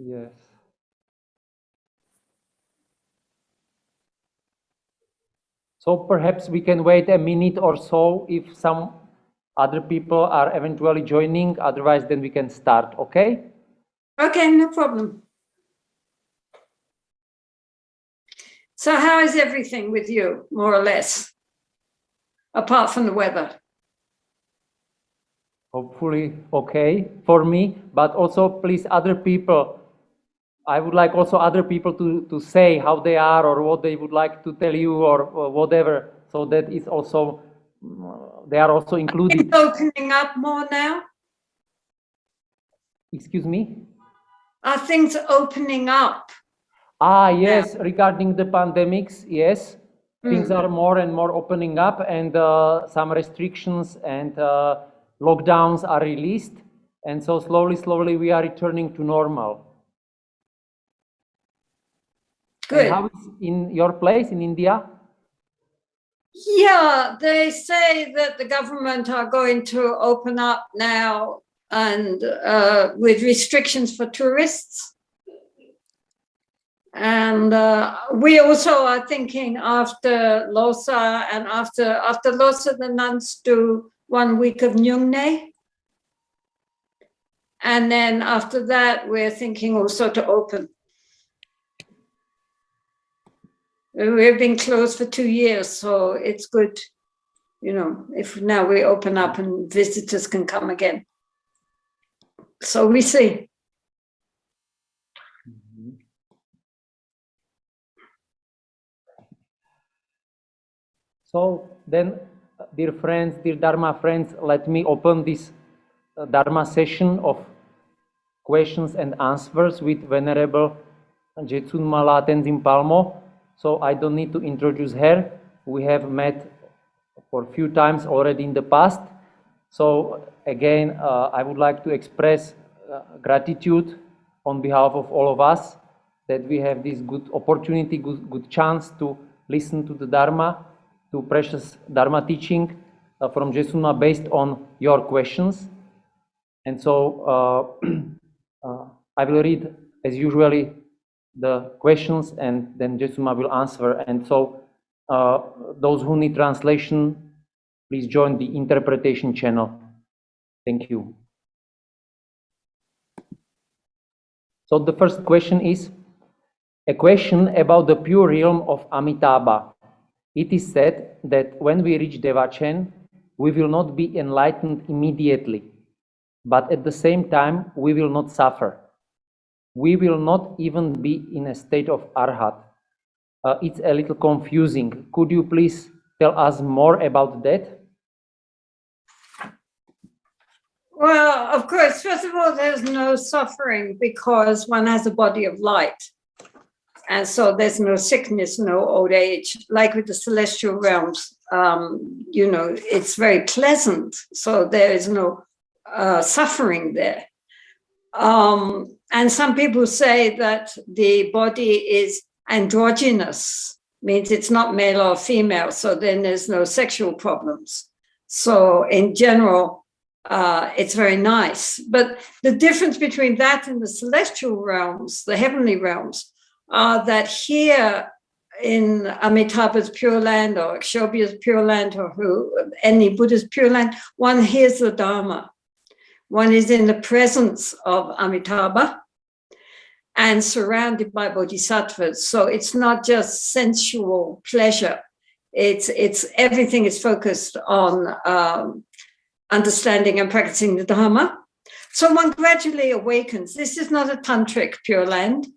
Yes. So perhaps we can wait a minute or so if some other people are eventually joining. Otherwise, then we can start. Okay? Okay, no problem. So how is everything with you, more or less, apart from the weather? Hopefully okay for me, but also please other people. I would like also other people to say how they are or what they would like to tell you or whatever. So that is also, they are also included. It's opening up more now? Excuse me? Are things opening up? Yes, regarding the pandemics, yes. Things are more and more opening up and some restrictions and lockdowns are released. And so slowly we are returning to normal. Good. And how is in your place in India? Yeah, they say that the government are going to open up now and with restrictions for tourists. And we also are thinking after Lhasa and after Lhasa, the nuns do 1 week of Nyungne. And then after that, we're thinking also to open. We've been closed for 2 years, so it's good, you know, if now we open up and visitors can come again. So we see. So then, dear friends, dear Dharma friends, let me open this Dharma session of questions and answers with Venerable Jetsunmou Tenzin Palmo. So I don't need to introduce her. We have met for a few times already in the past. So again, I would like to express gratitude on behalf of all of us that we have this good opportunity, good chance to listen to the Dharma, to precious Dharma teaching from Jetsunmou based on your questions. And so I will read as usually the questions and then Jetsunmou will answer. And so those who need translation, please join the interpretation channel. Thank you. So the first question is a question about the pure realm of Amitabha. It is said that when we reach Devachan, we will not be enlightened immediately, but at the same time, we will not suffer. We will not even be in a state of Arhat. It's a little confusing. Could you please tell us more about that? Well, of course, first of all, there's no suffering because one has a body of light. And so there's no sickness, no old age. Like with the celestial realms, you know, it's very pleasant. So there is no suffering there. And some people say that the body is androgynous, means it's not male or female. So then there's no sexual problems. So in general, it's very nice. But the difference between that and the celestial realms, the heavenly realms, are that here in Amitabha's Pure Land or Akshobhya's Pure Land or any Buddha's Pure Land, one hears the Dharma. One is in the presence of Amitabha and surrounded by bodhisattvas. So it's not just sensual pleasure. It's everything is focused on understanding and practicing the Dharma. So one gradually awakens. This is not a tantric Pure Land.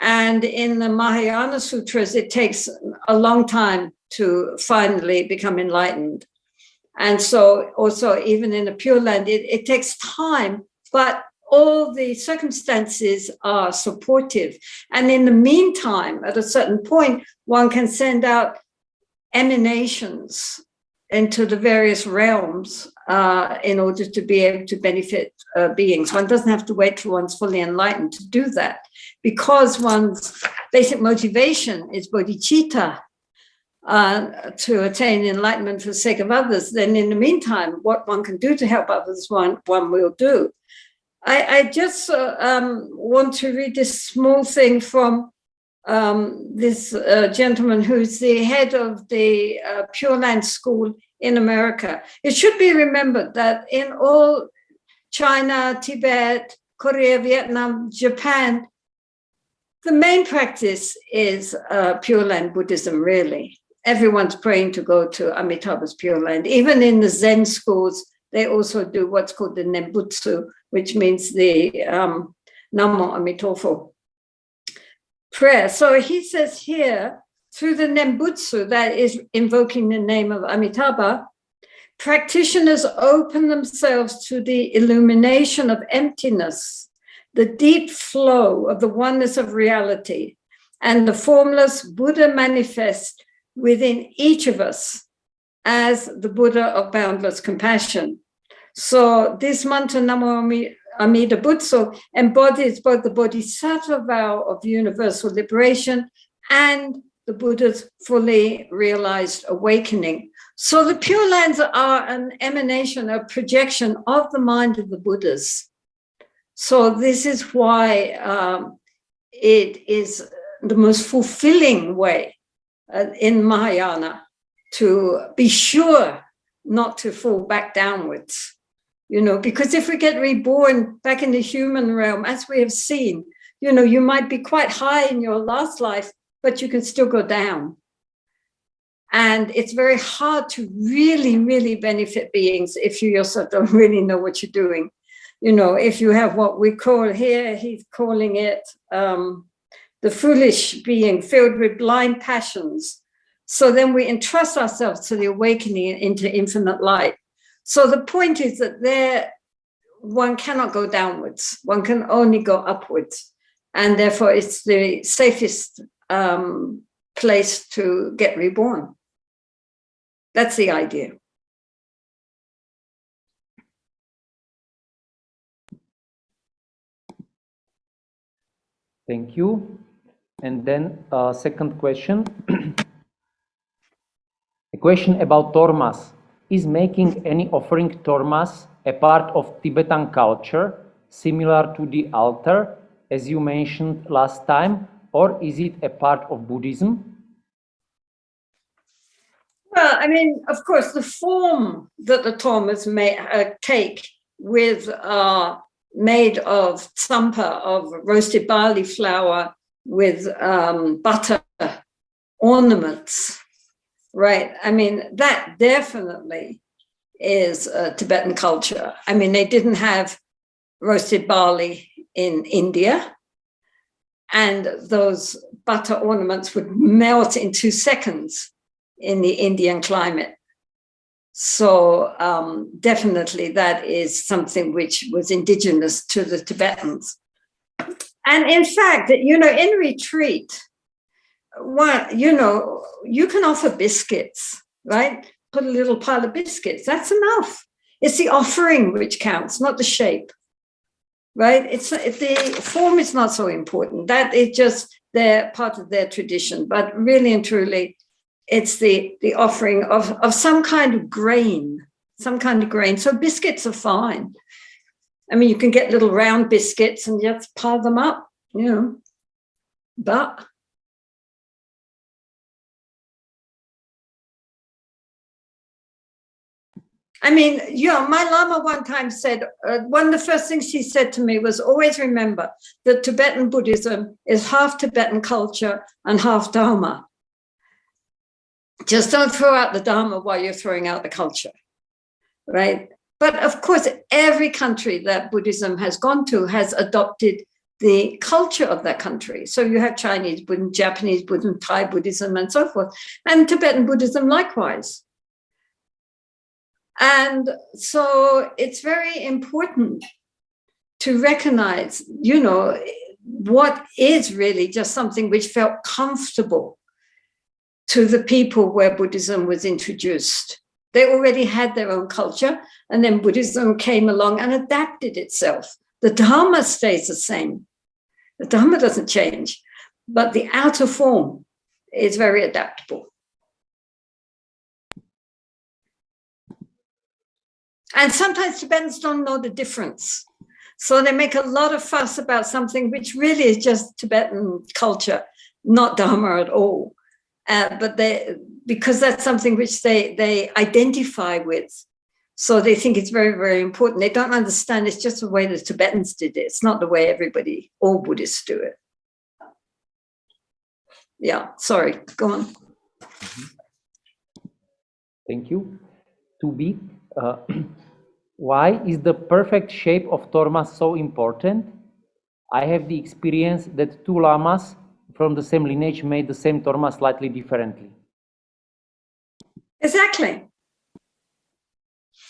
And in the Mahayana Sutras, it takes a long time to finally become enlightened. And so also even in the Pure Land, it takes time, but all the circumstances are supportive. And in the meantime, at a certain point, one can send out emanations into the various realms in order to be able to benefit beings. One doesn't have to wait till one's fully enlightened to do that, because one's basic motivation is bodhicitta, to attain enlightenment for the sake of others. Then in the meantime, what one can do to help others, one will do. I just want to read this small thing from this gentleman who's the head of the Pure Land School in America. It should be remembered that in all China, Tibet, Korea, Vietnam, Japan, the main practice is Pure Land Buddhism, really. Everyone's praying to go to Amitabha's Pure Land. Even in the Zen schools, they also do what's called the Nembutsu, which means the Namo Amitofo prayer. So he says here, through the Nembutsu, that is invoking the name of Amitabha, practitioners open themselves to the illumination of emptiness, the deep flow of the oneness of reality, and the formless Buddha manifest within each of us as the Buddha of boundless compassion. So this mantra, Namo Amida Butsu, embodies both the bodhisattva vow of universal liberation and the Buddha's fully realized awakening. So the Pure Lands are an emanation, a projection of the mind of the Buddhas. So this is why it is the most fulfilling way in Mahayana to be sure not to fall back downwards. You know, because if we get reborn back in the human realm, as we have seen, you know, you might be quite high in your last life, but you can still go down. And it's very hard to really, really benefit beings if you yourself don't really know what you're doing. You know, if you have what we call here, he's calling it the foolish being filled with blind passions. So then we entrust ourselves to the awakening into infinite light. So the point is that there, one cannot go downwards. One can only go upwards. And therefore, it's the safest place to get reborn. That's the idea. Thank you. And then second question. A question about tormas. Is making any offering tormas a part of Tibetan culture, similar to the altar, as you mentioned last time, or is it a part of Buddhism? Well, I mean, of course, the form that the tormas take with made of tsampa, of roasted barley flour with butter ornaments, right? I mean, that definitely is Tibetan culture. I mean, they didn't have roasted barley in India, and those butter ornaments would melt in 2 seconds in the Indian climate. So definitely that is something which was indigenous to the Tibetans. And in fact, you know, in retreat, well, you know, you can offer biscuits, right? Put a little pile of biscuits, that's enough. It's the offering which counts, not the shape, right? The form is not so important. That is just their part of their tradition. But really and truly, it's the offering of some kind of grain, So biscuits are fine. I mean, you can get little round biscuits and just pile them up, you know, but I mean, you know, my Lama one time said, one of the first things she said to me was, always remember that Tibetan Buddhism is half Tibetan culture and half Dharma. Just don't throw out the Dharma while you're throwing out the culture, right? But of course, every country that Buddhism has gone to has adopted the culture of that country. So you have Chinese Buddhism, Japanese Buddhism, Thai Buddhism, and so forth, and Tibetan Buddhism likewise. And so it's very important to recognize, you know, what is really just something which felt comfortable to the people where Buddhism was introduced. They already had their own culture, and then Buddhism came along and adapted itself. The Dharma stays the same. The Dharma doesn't change, but the outer form is very adaptable. And sometimes Tibetans don't know the difference. So they make a lot of fuss about something which really is just Tibetan culture, not Dharma at all. But because that's something which they identify with. So they think it's very, very important. They don't understand it's just the way the Tibetans did it. It's not the way all Buddhists do it. Yeah, sorry, go on. Thank you. To be, why is the perfect shape of Torma so important? I have the experience that two lamas from the same lineage made the same Torma slightly differently. Exactly.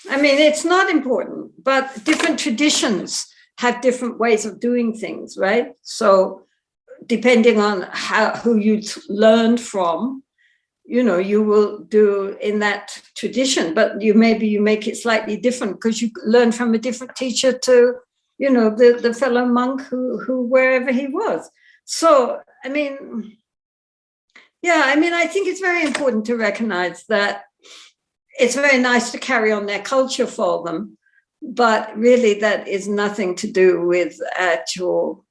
I mean, it's not important, but different traditions have different ways of doing things, right? So depending on who you learned from, you will do in that tradition, but maybe you make it slightly different because you learn from a different teacher to, the fellow monk who wherever he was. So, I mean, I think it's very important to recognize that it's very nice to carry on their culture for them, but really that is nothing to do with actual,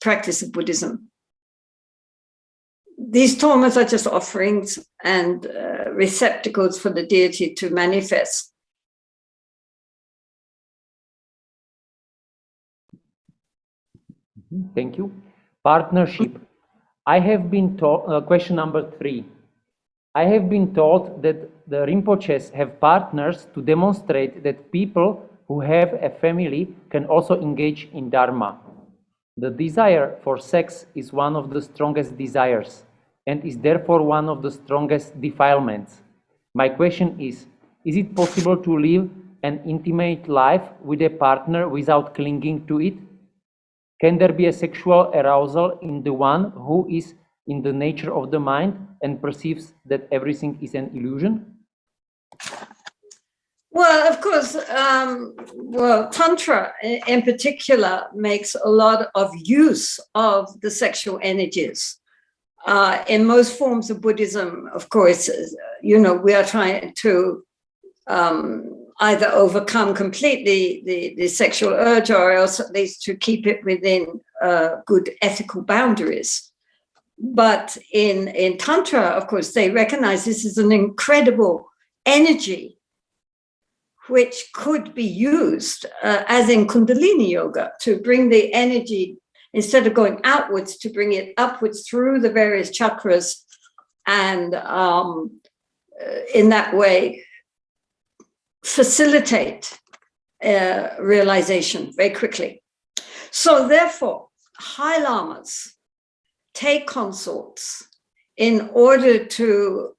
practice of Buddhism. These tormas are just offerings and receptacles for the deity to manifest. Thank you. Partnership. I have been taught, question number 3. I have been taught that the Rinpoches have partners to demonstrate that people who have a family can also engage in Dharma. The desire for sex is one of the strongest desires and is therefore one of the strongest defilements. My question is it possible to live an intimate life with a partner without clinging to it? Can there be a sexual arousal in the one who is in the nature of the mind and perceives that everything is an illusion? Well, of course, Tantra in particular makes a lot of use of the sexual energies. In most forms of Buddhism, of course, we are trying to either overcome completely the sexual urge or else at least to keep it within good ethical boundaries. But in Tantra, of course, they recognize this is an incredible energy which could be used as in Kundalini Yoga to bring the energy, instead of going outwards, to bring it upwards through the various chakras and in that way facilitate realization very quickly. So therefore, high lamas take consorts in order to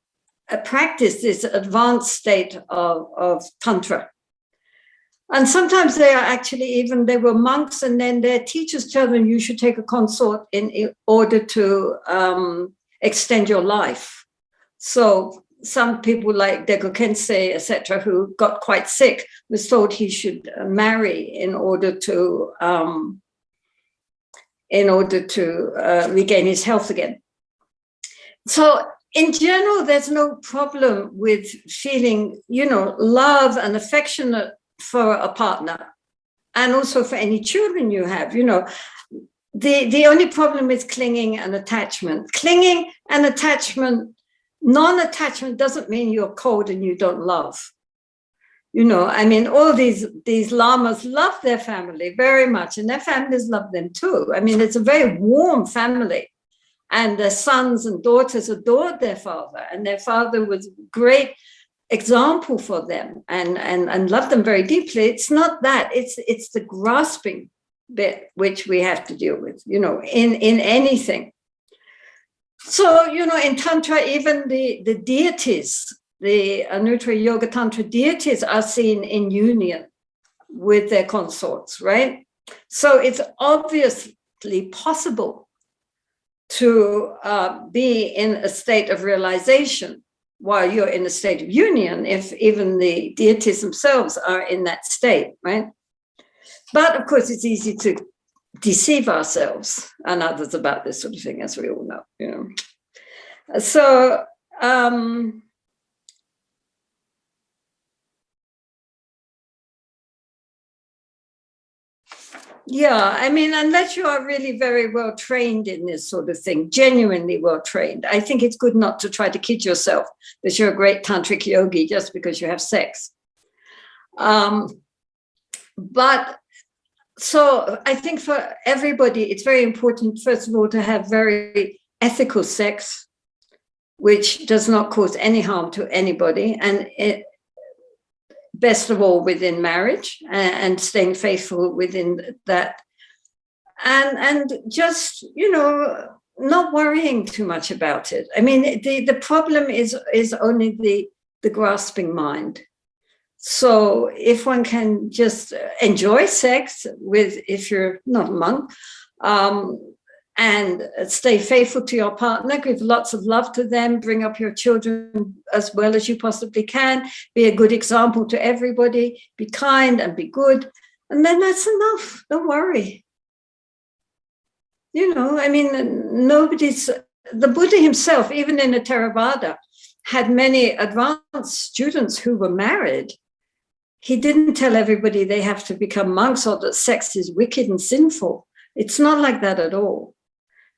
practice this advanced state of Tantra. And sometimes they were monks, and then their teachers tell them you should take a consort in order to extend your life. So some people like Dego Kensei, etc., who got quite sick, was told he should marry in order to regain his health again. So in general, there's no problem with feeling, love and affectionate for a partner, and also for any children you have. The only problem is clinging and attachment. Clinging and attachment, non-attachment doesn't mean you're cold and you don't love. All these lamas love their family very much, and their families love them too. It's a very warm family. And their sons and daughters adored their father, and their father was a great example for them and loved them very deeply. It's not that, it's the grasping bit which we have to deal with, in anything. So, in Tantra, even the deities, the Anuttara Yoga Tantra deities are seen in union with their consorts, right? So it's obviously possible to be in a state of realization while you're in a state of union, if even the deities themselves are in that state, right? But of course, it's easy to deceive ourselves and others about this sort of thing, as we all know, So, Yeah, I mean, unless you are really very well trained in this sort of thing, genuinely well trained, I think it's good not to try to kid yourself that you're a great tantric yogi just because you have sex. But so I think for everybody, it's very important, first of all, to have very ethical sex, which does not cause any harm to anybody. And it, best of all within marriage, and staying faithful within that, and just, you know, not worrying too much about it. I mean, the problem is only the grasping mind. So if one can just enjoy sex with, if you're not a monk, and stay faithful to your partner, give lots of love to them, bring up your children as well as you possibly can, be a good example to everybody, be kind and be good, and then that's enough. Don't worry. You know, I mean, the Buddha himself, even in the Theravada, had many advanced students who were married. He didn't tell everybody they have to become monks or that sex is wicked and sinful. It's not like that at all.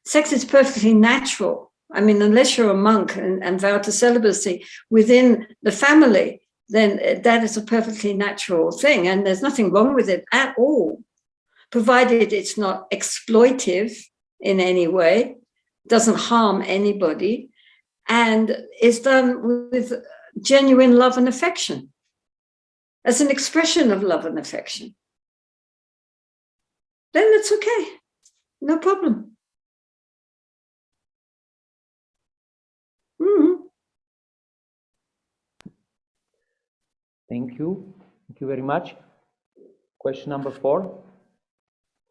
Sex is perfectly natural. I mean, unless you're a monk and vow to celibacy within the family, then that is a perfectly natural thing. And there's nothing wrong with it at all, provided it's not exploitive in any way, doesn't harm anybody, and is done with genuine love and affection, as an expression of love and affection. Then it's okay, no problem. Thank you. Thank you very much. Question number 4.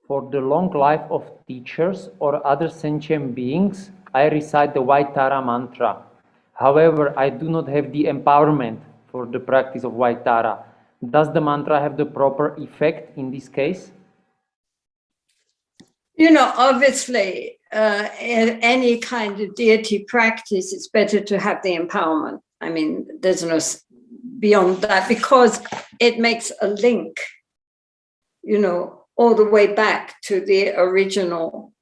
For the long life of teachers or other sentient beings, I recite the White Tara mantra. However, I do not have the empowerment for the practice of White Tara. Does the mantra have the proper effect in this case? You know, obviously, in any kind of deity practice, it's better to have the empowerment. I mean, there's no beyond that, because it makes a link, you know, all the way back to the original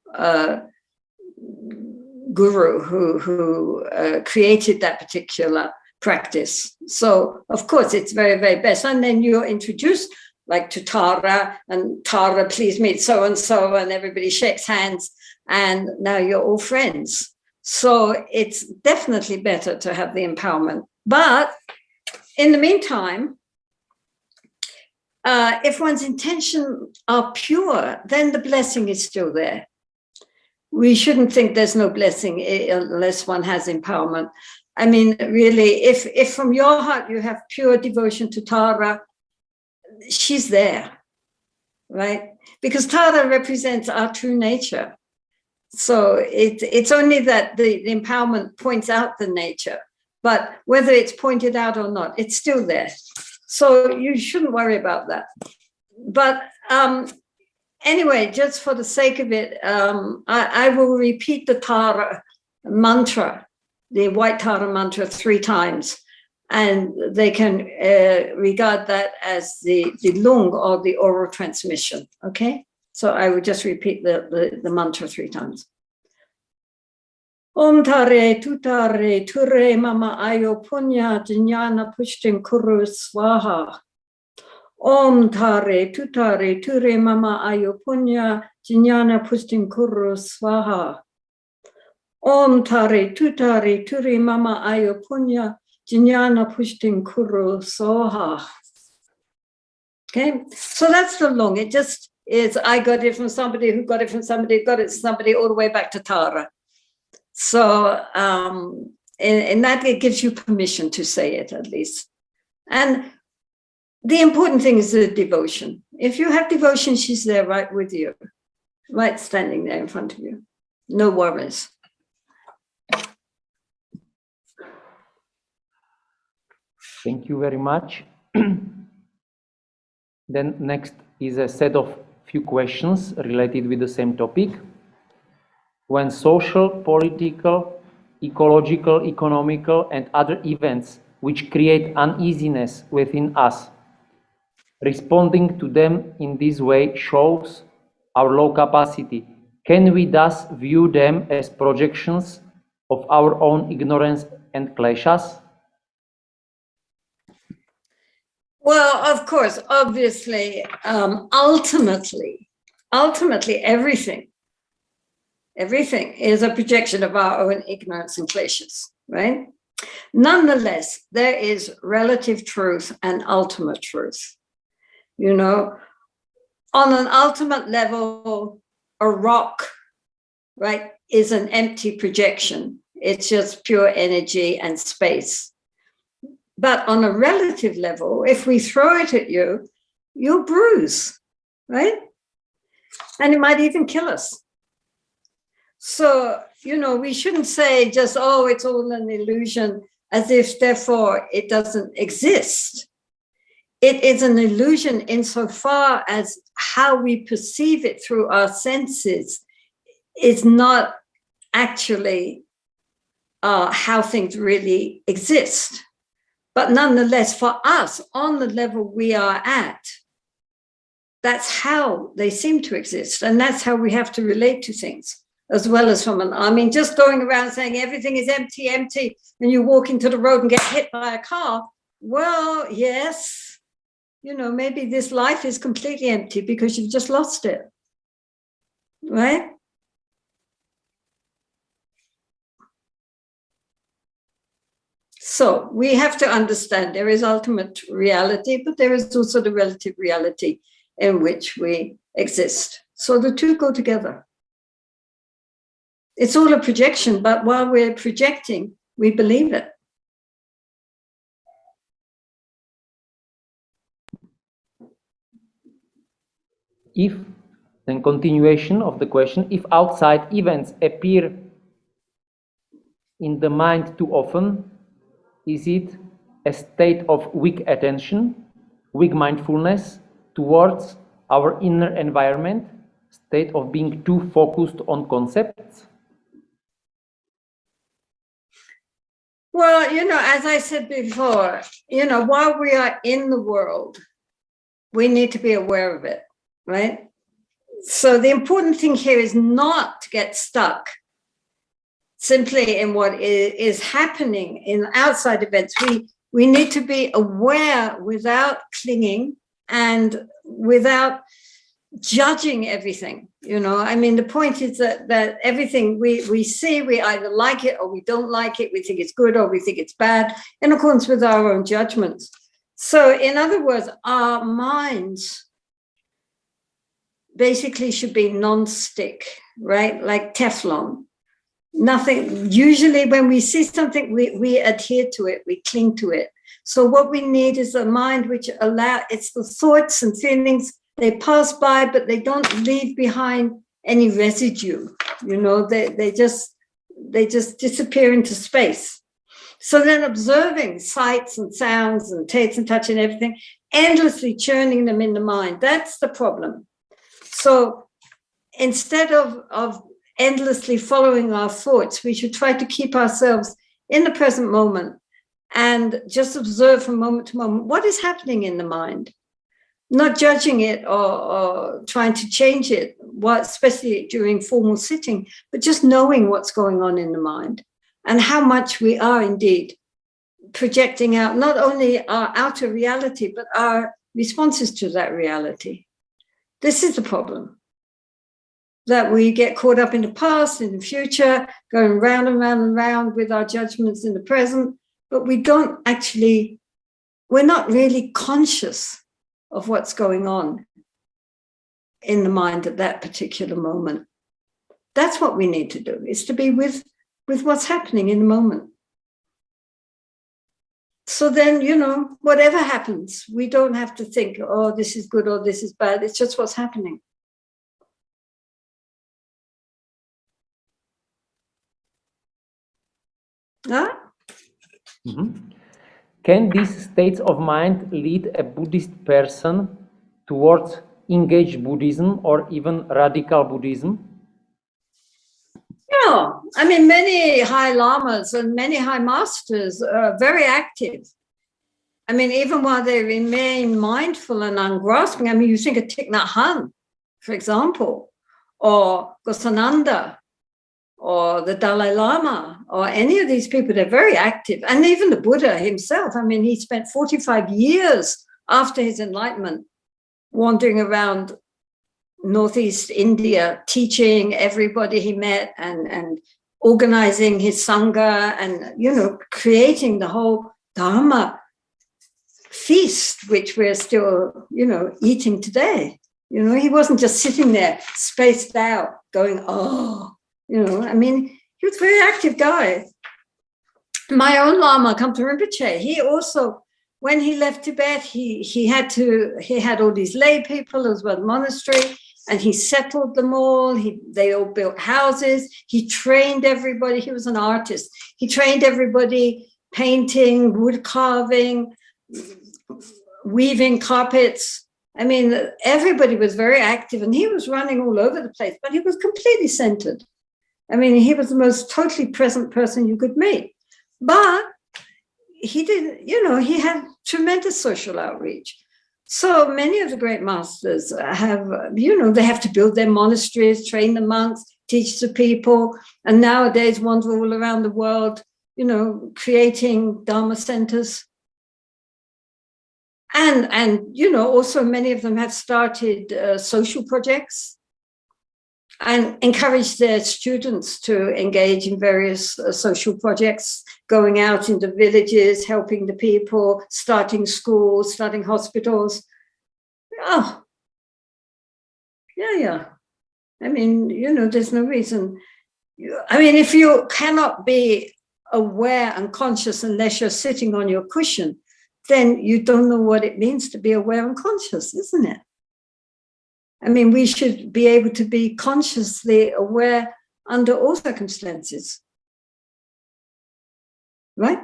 guru who created that particular practice. So, of course, it's very, very best. And then you're introduced like to Tara, and Tara, please meet so-and-so, and everybody shakes hands, and now you're all friends. So it's definitely better to have the empowerment. But in the meantime, if one's intentions are pure, then the blessing is still there. We shouldn't think there's no blessing unless one has empowerment. I mean, really, if from your heart you have pure devotion to Tara, she's there, right? Because Tara represents our true nature. So it's only that the empowerment points out the nature, but whether it's pointed out or not, it's still there. So you shouldn't worry about that. But anyway, just for the sake of it, I will repeat the Tara mantra, the White Tara mantra 3 times. And they can regard that as the lung, or the oral transmission, okay? So I will just repeat the mantra 3 times. Om tare tutare ture mama ayo punya jnana pushtin kuru swaha. Om tare tutare ture mama ayo punya jnana pushtin kuru swaha. Om tare tutare ture mama ayo punya jnana pushtin kuru soha. Okay, so that's the long. It just is, I got it from somebody who got it from somebody who got it from somebody, all the way back to Tara. So in that, it gives you permission to say it, at least. And the important thing is the devotion. If you have devotion, she's there right with you, right standing there in front of you. No worries. Thank you very much. Then next is a set of few questions related with the same topic. When social, political, ecological, economical, and other events which create uneasiness within us, responding to them in this way shows our low capacity, can we thus view them as projections of our own ignorance and kleshas? Well, of course, obviously, ultimately, everything is a projection of our own ignorance and kleshas, right? Nonetheless, there is relative truth and ultimate truth. You know, on an ultimate level, a rock, right, is an empty projection. It's just pure energy and space. But on a relative level, if we throw it at you, you'll bruise, right? And it might even kill us. So, you know, we shouldn't say just, oh, it's all an illusion, as if therefore it doesn't exist. It is an illusion insofar as how we perceive it through our senses is not actually how things really exist. But nonetheless, for us, on the level we are at, that's how they seem to exist. And that's how we have to relate to things, as well as I mean, just going around saying everything is empty, empty, and you walk into the road and get hit by a car. Well, yes, you know, maybe this life is completely empty because you've just lost it, right? So we have to understand there is ultimate reality, but there is also the relative reality in which we exist. So the two go together. It's all a projection, but while we're projecting, we believe it. If, then continuation of the question, if outside events appear in the mind too often, is it a state of weak attention, weak mindfulness towards our inner environment, state of being too focused on concepts? Well, you know, as I said before, you know, while we are in the world, we need to be aware of it, right? So the important thing here is not to get stuck simply in what is happening in outside events. We need to be aware without clinging and without judging everything. You know, I mean, the point is that everything we see, we either like it or we don't like it. We think it's good or we think it's bad in accordance with our own judgments. So in other words, our minds basically should be non-stick, right? Like Teflon. Nothing, usually when we see something, we adhere to it, we cling to it. So what we need is a mind which it's the thoughts and feelings, they pass by, but they don't leave behind any residue. You know, they just disappear into space. So then observing sights and sounds and tastes and touch and everything, endlessly churning them in the mind, that's the problem. So instead of endlessly following our thoughts, we should try to keep ourselves in the present moment and just observe from moment to moment what is happening in the mind, not judging it or trying to change it, especially during formal sitting, but just knowing what's going on in the mind and how much we are indeed projecting out not only our outer reality, but our responses to that reality. This is the problem, that we get caught up in the past, in the future, going round and round and round with our judgments in the present, but we're not really conscious of what's going on in the mind at that particular moment. That's what we need to do, is to be with what's happening in the moment. So then, you know, whatever happens, we don't have to think, oh, this is good or this is bad. It's just what's happening. Huh? Mm-hmm. Can these states of mind lead a Buddhist person towards engaged Buddhism or even radical Buddhism? Yeah, I mean, many high lamas and many high masters are very active. I mean, even while they remain mindful and ungrasping, I mean, you think of Thich Nhat Hanh, for example, or Gosananda, or the Dalai Lama, or any of these people. They're very active. And even the Buddha himself, I mean, he spent 45 years after his enlightenment wandering around Northeast India, teaching everybody he met and organizing his Sangha and, you know, creating the whole Dharma feast, which we're still, you know, eating today. You know, he wasn't just sitting there spaced out going, oh, you know, I mean, he was a very active guy. My own Lama, Kampa Rinpoche, he also, when he left Tibet, he had all these lay people as well, the monastery, and he settled them all. They all built houses. He trained everybody. He was an artist. He trained everybody painting, wood carving, weaving carpets. I mean, everybody was very active, and he was running all over the place, but he was completely centered. I mean, he was the most totally present person you could meet. But he didn't, you know, he had tremendous social outreach. So many of the great masters have, you know, they have to build their monasteries, train the monks, teach the people, and nowadays wander all around the world, you know, creating Dharma centers. And you know, also many of them have started social projects and encouraged their students to engage in various social projects, going out into villages, helping the people, starting schools, starting hospitals. Oh, yeah. I mean, you know, there's no reason. I mean, if you cannot be aware and conscious unless you're sitting on your cushion, then you don't know what it means to be aware and conscious, isn't it? I mean, we should be able to be consciously aware under all circumstances, right?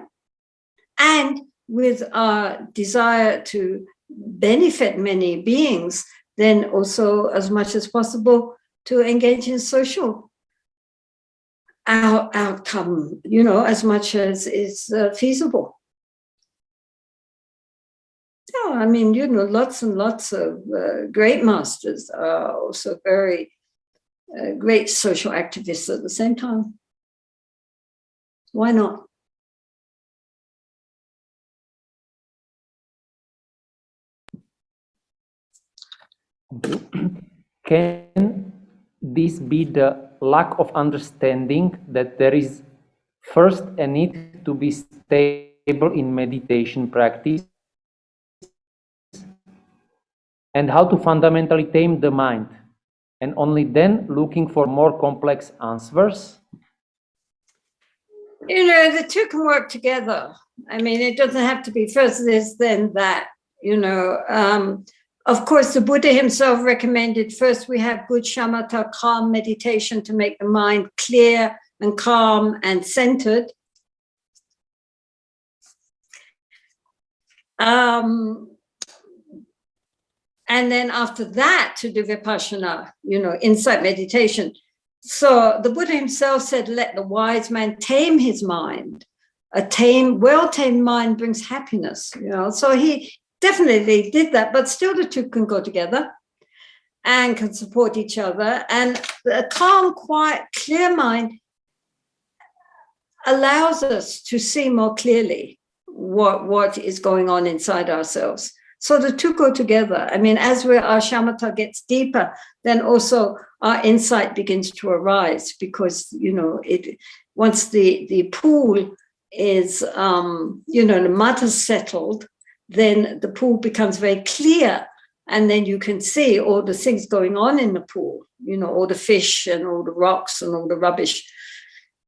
And with our desire to benefit many beings, then also as much as possible to engage in social outcome, you know, as much as is feasible. No, I mean, you know, lots and lots of great masters are also very great social activists at the same time. Why not? Can this be the lack of understanding that there is first a need to be stable in meditation practice, and how to fundamentally tame the mind, and only then looking for more complex answers? You know, the two can work together. I mean, it doesn't have to be first this, then that, you know. Of course, the Buddha himself recommended first we have good shamatha, calm meditation to make the mind clear and calm and centered. And then after that, to do vipassana, you know, insight meditation. So the Buddha himself said, let the wise man tame his mind. A well-tamed mind brings happiness, you know. So he definitely did that, but still the two can go together and can support each other. And a calm, quiet, clear mind allows us to see more clearly what is going on inside ourselves. So the two go together. I mean, as our shamatha gets deeper, then also our insight begins to arise, because, you know, once the pool is, you know, the mud has settled, then the pool becomes very clear, and then you can see all the things going on in the pool, you know, all the fish and all the rocks and all the rubbish.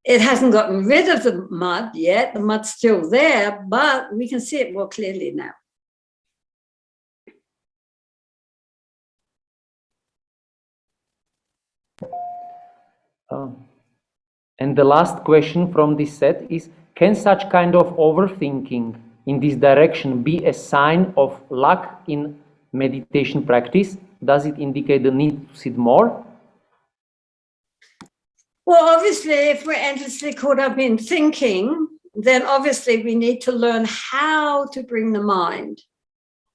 It hasn't gotten rid of the mud yet. The mud's still there, but we can see it more clearly now. And the last question from this set is, can such kind of overthinking in this direction be a sign of lack in meditation practice? Does it indicate the need to sit more? Well, obviously, if we're endlessly caught up in thinking, then obviously we need to learn how to bring the mind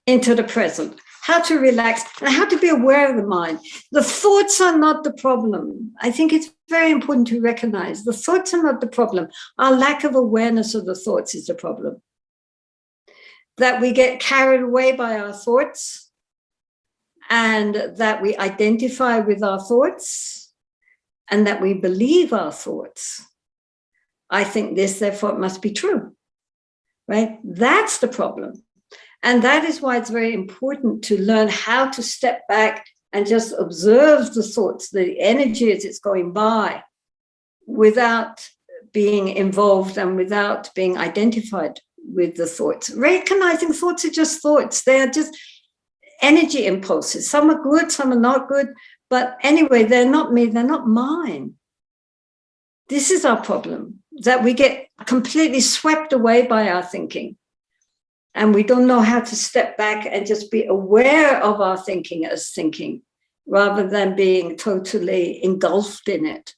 into the present. how to relax, and how to be aware of the mind. The thoughts are not the problem. I think it's very important to recognize the thoughts are not the problem. Our lack of awareness of the thoughts is the problem. That we get carried away by our thoughts and that we identify with our thoughts and that we believe our thoughts. I think this, therefore, it must be true, right? That's the problem. And that is why it's very important to learn how to step back and just observe the thoughts, the energy as it's going by, without being involved and without being identified with the thoughts. Recognizing thoughts are just thoughts. They are just energy impulses. Some are good, some are not good. But anyway, they're not me, they're not mine. This is our problem, that we get completely swept away by our thinking. And we don't know how to step back and just be aware of our thinking as thinking, rather than being totally engulfed in it.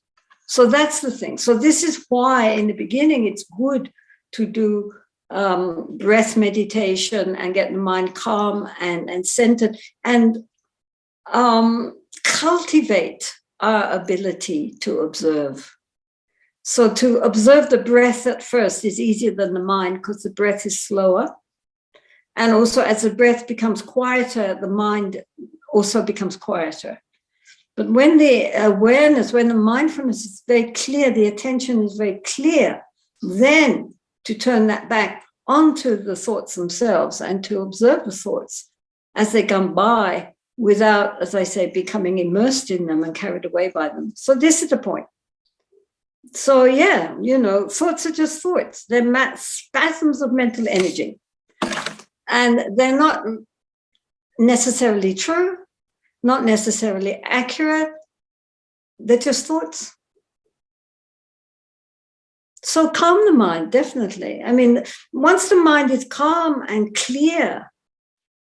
So that's the thing. So this is why in the beginning, it's good to do breath meditation and get the mind calm and centered and cultivate our ability to observe. So to observe the breath at first is easier than the mind because the breath is slower. And also as the breath becomes quieter, the mind also becomes quieter. But when the awareness, when the mindfulness is very clear, the attention is very clear, then to turn that back onto the thoughts themselves and to observe the thoughts as they come by without, as I say, becoming immersed in them and carried away by them. So this is the point. So yeah, thoughts are just thoughts. They're spasms of mental energy. And they're not necessarily true, not necessarily accurate. They're just thoughts. So calm the mind, definitely. I mean, once the mind is calm and clear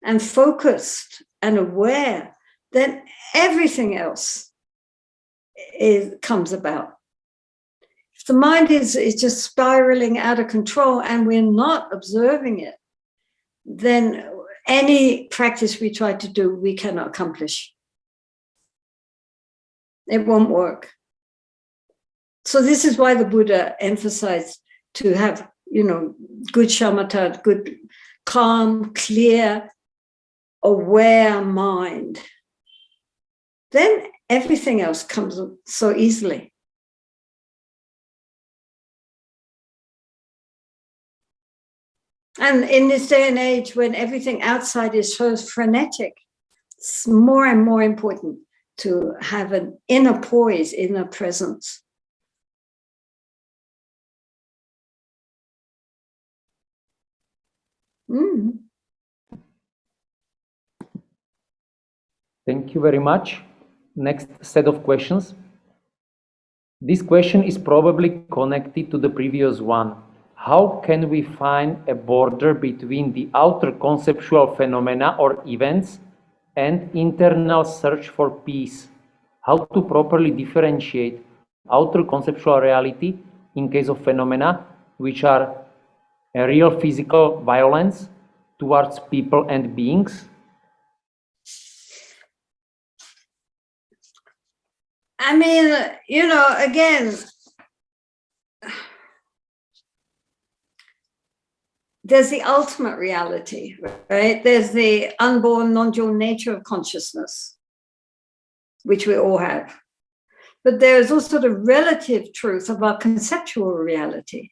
and focused and aware, then everything else comes about. If the mind is just spiraling out of control and we're not observing it, then any practice we try to do, we cannot accomplish. It won't work. So this is why the Buddha emphasized to have, good shamatha, good, calm, clear, aware mind. Then everything else comes so easily. And in this day and age, when everything outside is so frenetic, it's more and more important to have an inner poise, inner presence. Thank you very much. Next set of questions. This question is probably connected to the previous one. How can we find a border between the outer conceptual phenomena or events and internal search for peace? How to properly differentiate outer conceptual reality in case of phenomena which are a real physical violence towards people and beings? I mean, again, there's the ultimate reality, right? There's the unborn, non-dual nature of consciousness, which we all have. But there's also the relative truth of our conceptual reality.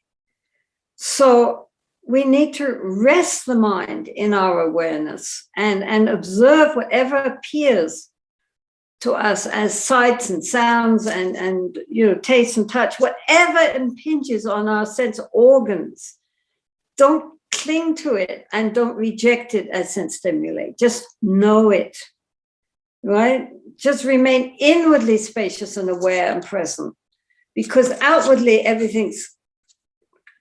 So we need to rest the mind in our awareness and observe whatever appears to us as sights and sounds and taste and touch, whatever impinges on our sense organs. Don't cling to it and don't reject it as sense stimuli. Just know it, right? Just remain inwardly spacious and aware and present, because outwardly everything's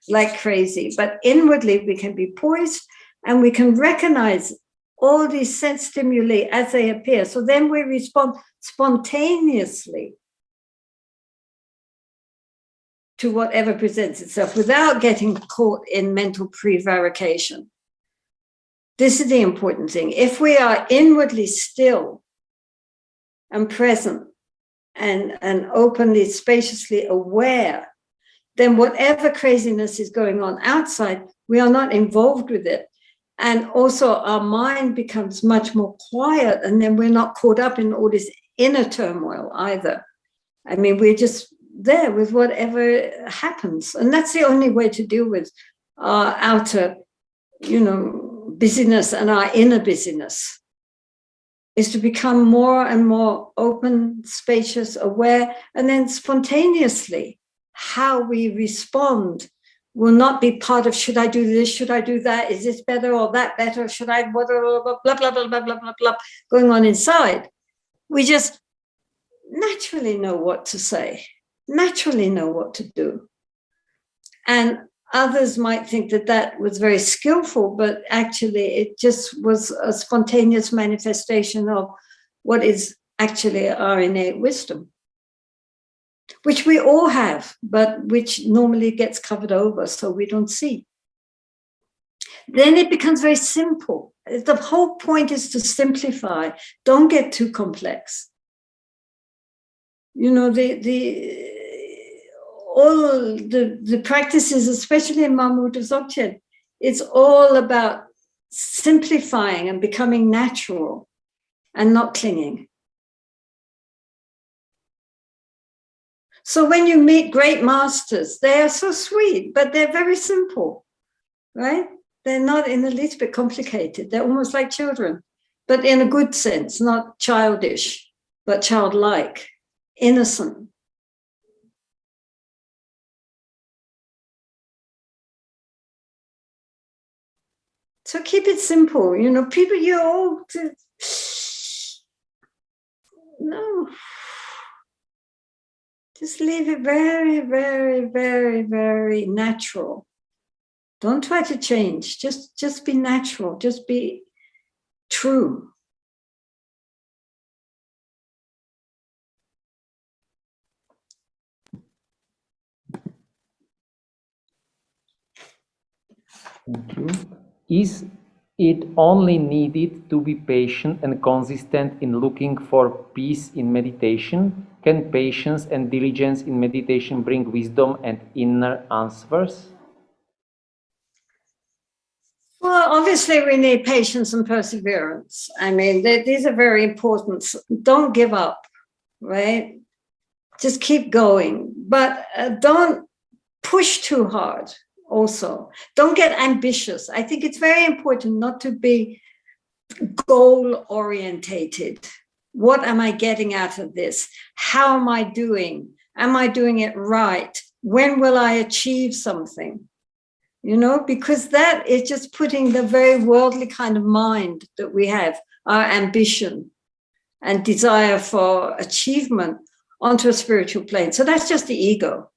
like crazy, but inwardly we can be poised and we can recognize all these sense stimuli as they appear. So then we respond spontaneously to whatever presents itself without getting caught in mental prevarication. This is the important thing. If we are inwardly still and present and openly, spaciously aware, then whatever craziness is going on outside, we are not involved with it. And also our mind becomes much more quiet, and then we're not caught up in all this inner turmoil either. I mean, we're just there with whatever happens. And that's the only way to deal with our outer, busyness and our inner busyness, is to become more and more open, spacious, aware, and then spontaneously how we respond will not be part of, should I do this, should I do that, is this better or that better, should I, blah, blah, blah, blah, blah, blah, blah, blah, blah, going on inside. We just naturally know what to say, naturally know what to do. And others might think that that was very skillful, but actually it just was a spontaneous manifestation of what is actually our innate wisdom, which we all have, but which normally gets covered over so we don't see. Then it becomes very simple. The whole point is to simplify. Don't get too complex. All the practices, especially in Mahmud Dzogchen, it's all about simplifying and becoming natural and not clinging. So when you meet great masters, they are so sweet, but they're very simple, right? They're not in the least bit complicated. They're almost like children, but in a good sense, not childish, but childlike, innocent. So keep it simple. People, you're all, no. Just leave it very, very, very, very natural. Don't try to change. Just be natural. Just be true. Thank you. Is it only needed to be patient and consistent in looking for peace in meditation? Can patience and diligence in meditation bring wisdom and inner answers? Well, obviously we need patience and perseverance. I mean, these are very important. Don't give up, right? Just keep going, but don't push too hard also. Don't get ambitious. I think it's very important not to be goal orientated. What am I getting out of this? How am I doing? Am I doing it right? When will I achieve something? Because that is just putting the very worldly kind of mind that we have, our ambition and desire for achievement, onto a spiritual plane. So that's just the ego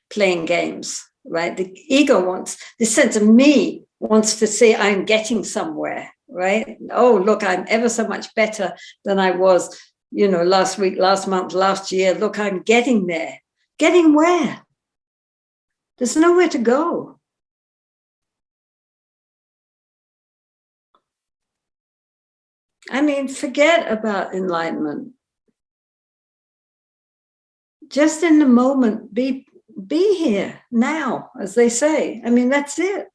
playing games, right? The ego wants, the sense of me wants to say I'm getting somewhere, right? Oh, look, I'm ever so much better than I was, last week, last month, last year. Look, I'm getting there. Getting where? There's nowhere to go. I mean, forget about enlightenment. Just in the moment, be here now, as they say. I mean, that's it.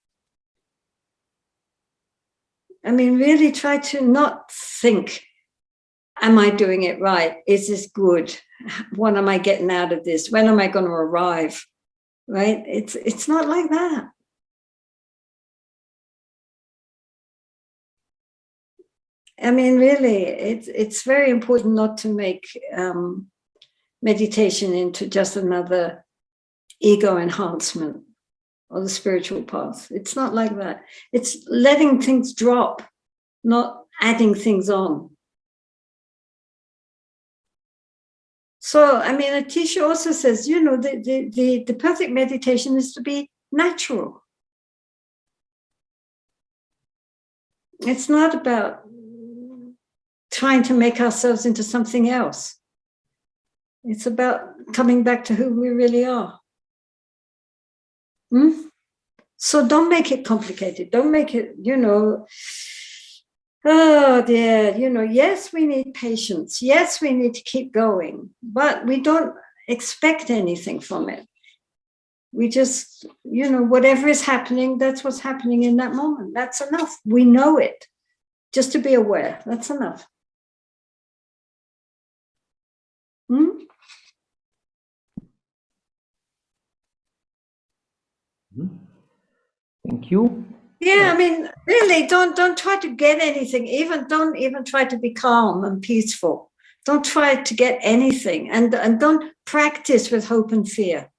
I mean, really try to not think, am I doing it right? Is this good? What am I getting out of this? When am I going to arrive? Right? It's not like that. I mean, really, it's very important not to make meditation into just another ego enhancement or the spiritual path. It's not like that. It's letting things drop, not adding things on. So, I mean, Atisha also says, the perfect meditation is to be natural. It's not about trying to make ourselves into something else. It's about coming back to who we really are. So don't make it complicated. Don't make it, Oh dear, yes, we need patience. Yes, we need to keep going, but we don't expect anything from it. We just, whatever is happening, that's what's happening in that moment. That's enough. We know it. Just to be aware, that's enough. Hmm? Thank you. Yeah, I mean, really, don't try to get anything. Don't even try to be calm and peaceful. Don't try to get anything, and don't practice with hope and fear.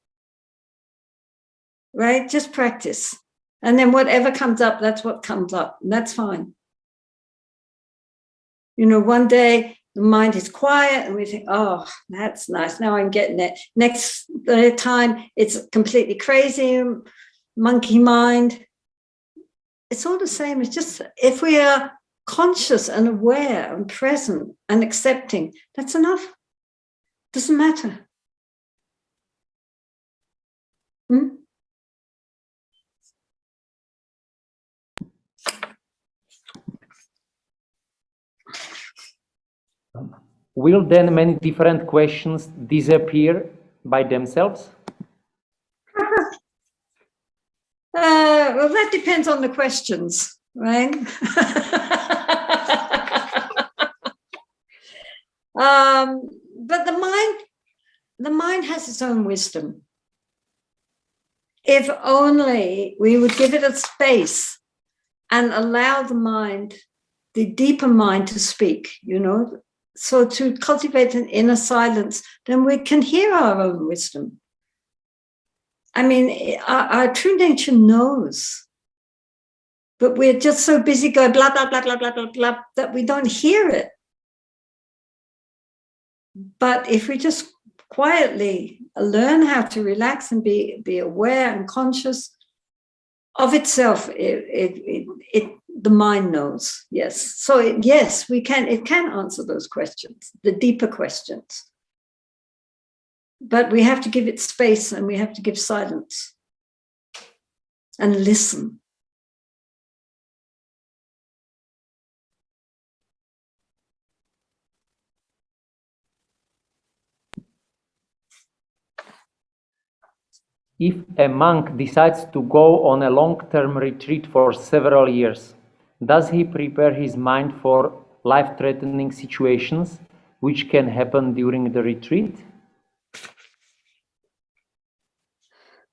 Right? Just practice, and then whatever comes up, that's what comes up, and that's fine. One day the mind is quiet, and we think, "Oh, that's nice. Now I'm getting it." Next time, it's completely crazy, monkey mind. It's all the same. It's just if we are conscious and aware and present and accepting, that's enough. Doesn't matter. Will then many different questions disappear by themselves? Well, that depends on the questions, right? But the mind has its own wisdom. If only we would give it a space and allow the mind, the deeper mind, to speak, so to cultivate an inner silence, then we can hear our own wisdom. I mean, our true nature knows, but we're just so busy going blah, blah, blah, blah, blah, blah, blah, that we don't hear it. But if we just quietly learn how to relax and be aware and conscious of itself, the mind knows. Yes. So yes, it can answer those questions, the deeper questions. But we have to give it space, and we have to give silence and listen. If a monk decides to go on a long-term retreat for several years, does he prepare his mind for life-threatening situations which can happen during the retreat?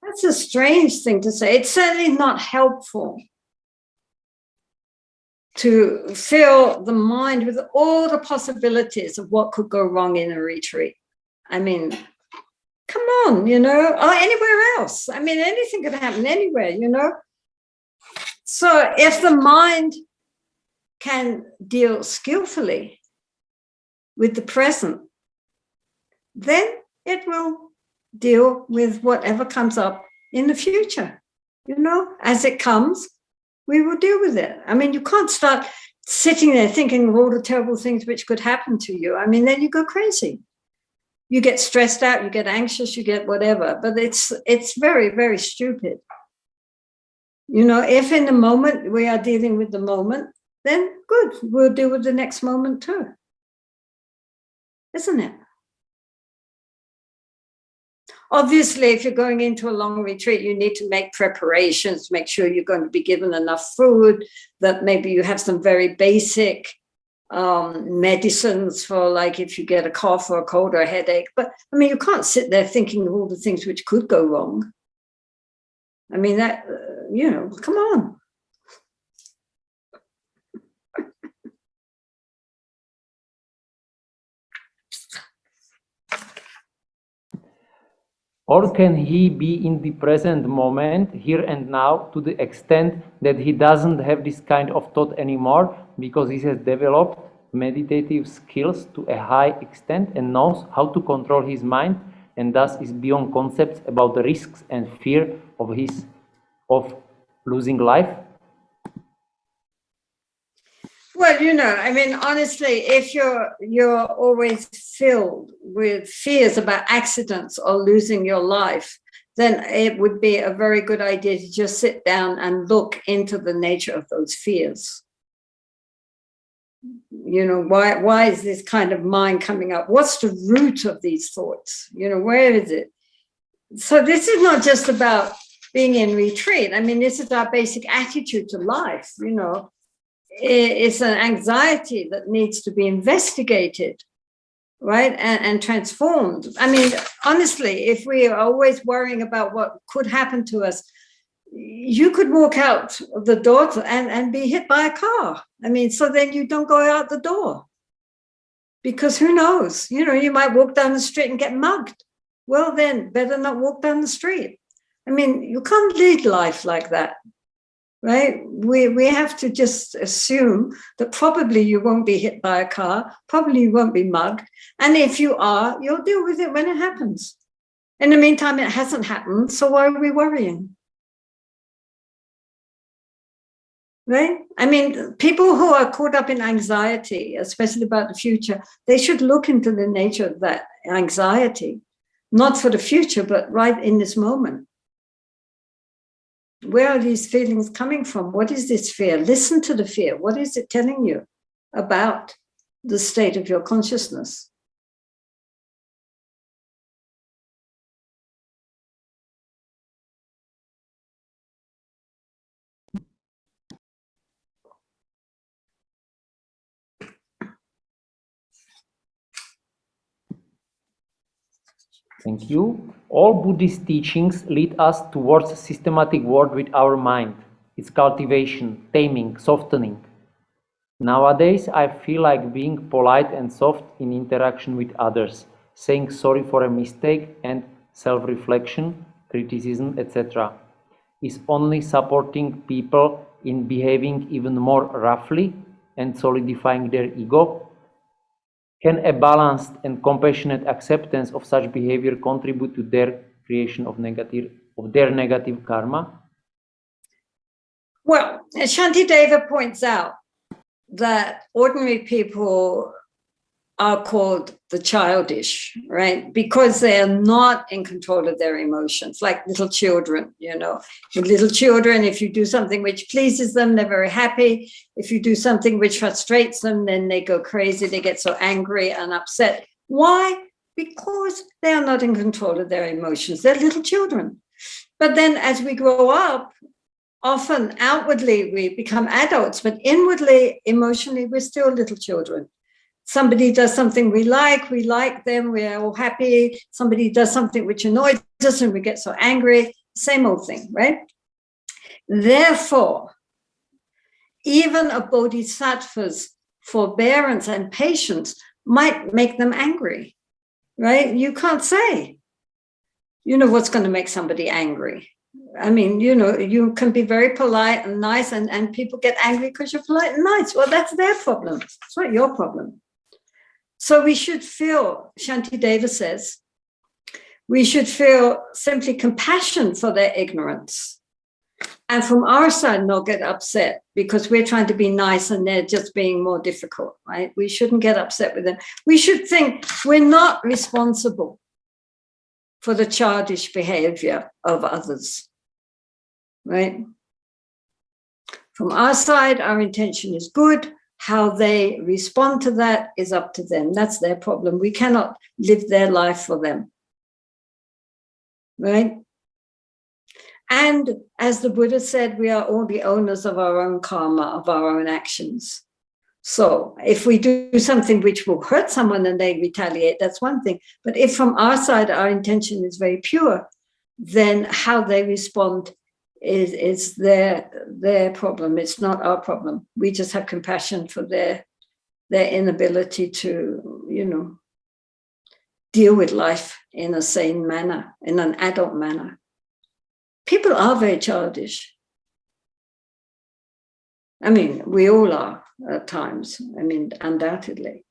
That's a strange thing to say. It's certainly not helpful to fill the mind with all the possibilities of what could go wrong in a retreat. I mean, come on, or anywhere else. I mean, anything could happen anywhere, So if the mind can deal skillfully with the present, then it will deal with whatever comes up in the future. As it comes, we will deal with it. I mean, you can't start sitting there thinking of all the terrible things which could happen to you. I mean, then you go crazy. You get stressed out, you get anxious, you get whatever. But it's very, very stupid. If in the moment we are dealing with the moment, then good, we'll deal with the next moment too. Isn't it? Obviously, if you're going into a long retreat, you need to make preparations, make sure you're going to be given enough food, that maybe you have some very basic medicines for, like, if you get a cough or a cold or a headache. But I mean, you can't sit there thinking of all the things which could go wrong. I mean, that, come on. Or can he be in the present moment, here and now, to the extent that he doesn't have this kind of thought anymore because he has developed meditative skills to a high extent and knows how to control his mind, and thus is beyond concepts about the risks and fear of losing life? Well, I mean, honestly, if you're always filled with fears about accidents or losing your life, then it would be a very good idea to just sit down and look into the nature of those fears. You know, why is this kind of mind coming up? What's the root of these thoughts? You know, where is it? So this is not just about being in retreat. I mean, this is our basic attitude to life, you know. It's an anxiety that needs to be investigated, right? And transformed. I mean, honestly, if we are always worrying about what could happen to us, you could walk out of the door and be hit by a car. I mean, so then you don't go out the door. Because who knows? You know, you might walk down the street and get mugged. Well, then, better not walk down the street. I mean, you can't lead life like that, right? We have to just assume that probably you won't be hit by a car, probably you won't be mugged. And if you are, you'll deal with it when it happens. In the meantime, it hasn't happened, so why are we worrying? Right? I mean, people who are caught up in anxiety, especially about the future, they should look into the nature of that anxiety, not for the future, but right in this moment. Where are these feelings coming from? What is this fear? Listen to the fear. What is it telling you about the state of your consciousness? Thank you. All Buddhist teachings lead us towards systematic work with our mind, its cultivation, taming, softening. Nowadays, I feel like being polite and soft in interaction with others, saying sorry for a mistake and self-reflection, criticism, etc. is only supporting people in behaving even more roughly and solidifying their ego. Can a balanced and compassionate acceptance of such behavior contribute to their creation of their negative karma? Well, Shantideva points out that ordinary people are called the childish, right? Because they are not in control of their emotions, like little children, you know. With little children, if you do something which pleases them, they're very happy. If you do something which frustrates them, then they go crazy, they get so angry and upset. Why? Because they are not in control of their emotions. They're little children. But then as we grow up, often outwardly we become adults, but inwardly, emotionally, we're still little children. Somebody does something we like them, we're all happy. Somebody does something which annoys us and we get so angry, same old thing, right? Therefore, even a bodhisattva's forbearance and patience might make them angry, right? You can't say, you know, what's going to make somebody angry. I mean, you know, you can be very polite and nice and people get angry because you're polite and nice. Well, that's their problem. It's not your problem. So we should feel, Shantideva says, we should feel simply compassion for their ignorance. And from our side, not get upset because we're trying to be nice and they're just being more difficult, right? We shouldn't get upset with them. We should think we're not responsible for the childish behavior of others, right? From our side, our intention is good. How they respond to that is up to them. That's their problem. We cannot live their life for them, right? And as the Buddha said, we are all the owners of our own karma, of our own actions. So if we do something which will hurt someone and they retaliate, that's one thing. But if from our side, our intention is very pure, then how they respond is their problem. It's not our problem. We just have compassion for their inability to, you know, deal with life in a sane manner, in an adult manner. People are very childish. I mean, we all are at times, I mean, undoubtedly.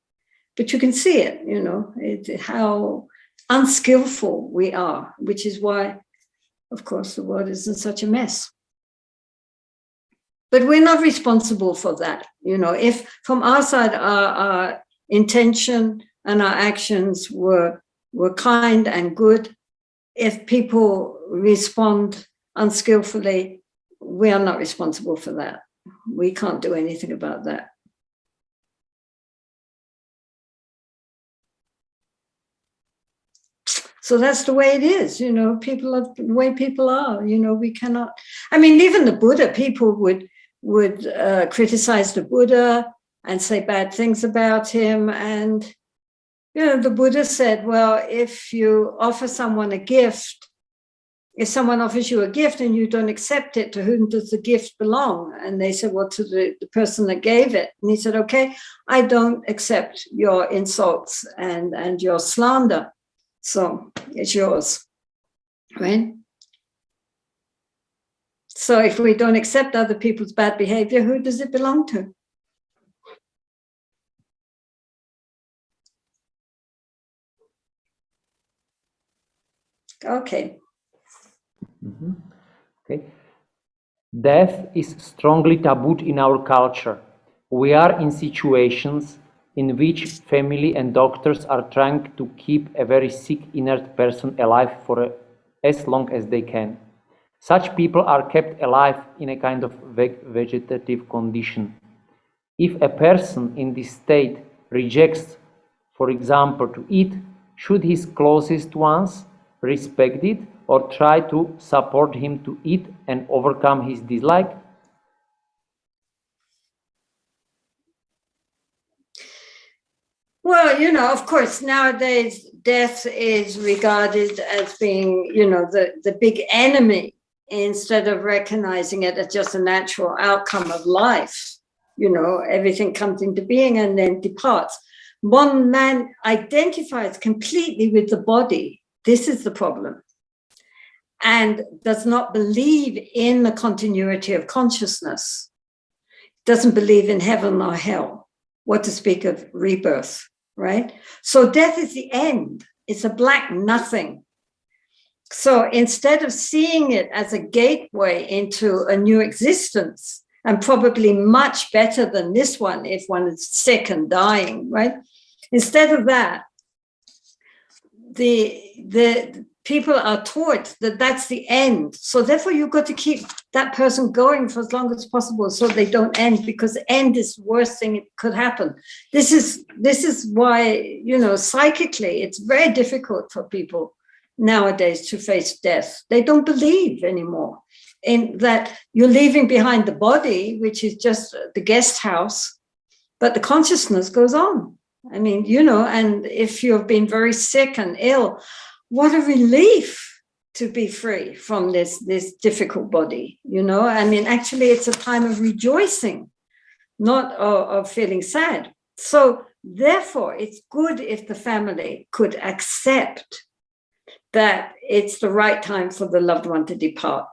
But you can see it, you know, how unskillful we are, which is why, of course, the world is in such a mess. But we're not responsible for that. You know, if from our side, our intention and our actions were kind and good, if people respond unskillfully, we are not responsible for that. We can't do anything about that. So that's the way it is, people are the way people are, we cannot, I mean, even the Buddha, people would criticize the Buddha and say bad things about him. And, the Buddha said, well, if you offer someone a gift, if someone offers you a gift and you don't accept it, to whom does the gift belong? And they said, well, to the person that gave it. And he said, okay, I don't accept your insults and your slander. So it's yours, right? So if we don't accept other people's bad behavior, who does it belong to? Okay. Mm-hmm. Okay. Death is strongly tabooed in our culture. We are in situations in which family and doctors are trying to keep a very sick, inert person alive for as long as they can. Such people are kept alive in a kind of vegetative condition. If a person in this state rejects, for example, to eat, should his closest ones respect it or try to support him to eat and overcome his dislike? Well, of course, nowadays death is regarded as being, the big enemy, instead of recognizing it as just a natural outcome of life. Everything comes into being and then departs. One man identifies completely with the body. This is the problem. And does not believe in the continuity of consciousness. Doesn't believe in heaven or hell. What to speak of rebirth, right? So death is the end. It's a black nothing. So instead of seeing it as a gateway into a new existence, and probably much better than this one if one is sick and dying, right? Instead of that, the people are taught that that's the end. So therefore you've got to keep that person going for as long as possible so they don't end, because the end is the worst thing that could happen. This is why, psychically, it's very difficult for people nowadays to face death. They don't believe anymore in that you're leaving behind the body, which is just the guest house, but the consciousness goes on. I mean, and if you've been very sick and ill, what a relief to be free from this difficult body, I mean, actually, it's a time of rejoicing, not of feeling sad. So therefore, it's good if the family could accept that it's the right time for the loved one to depart.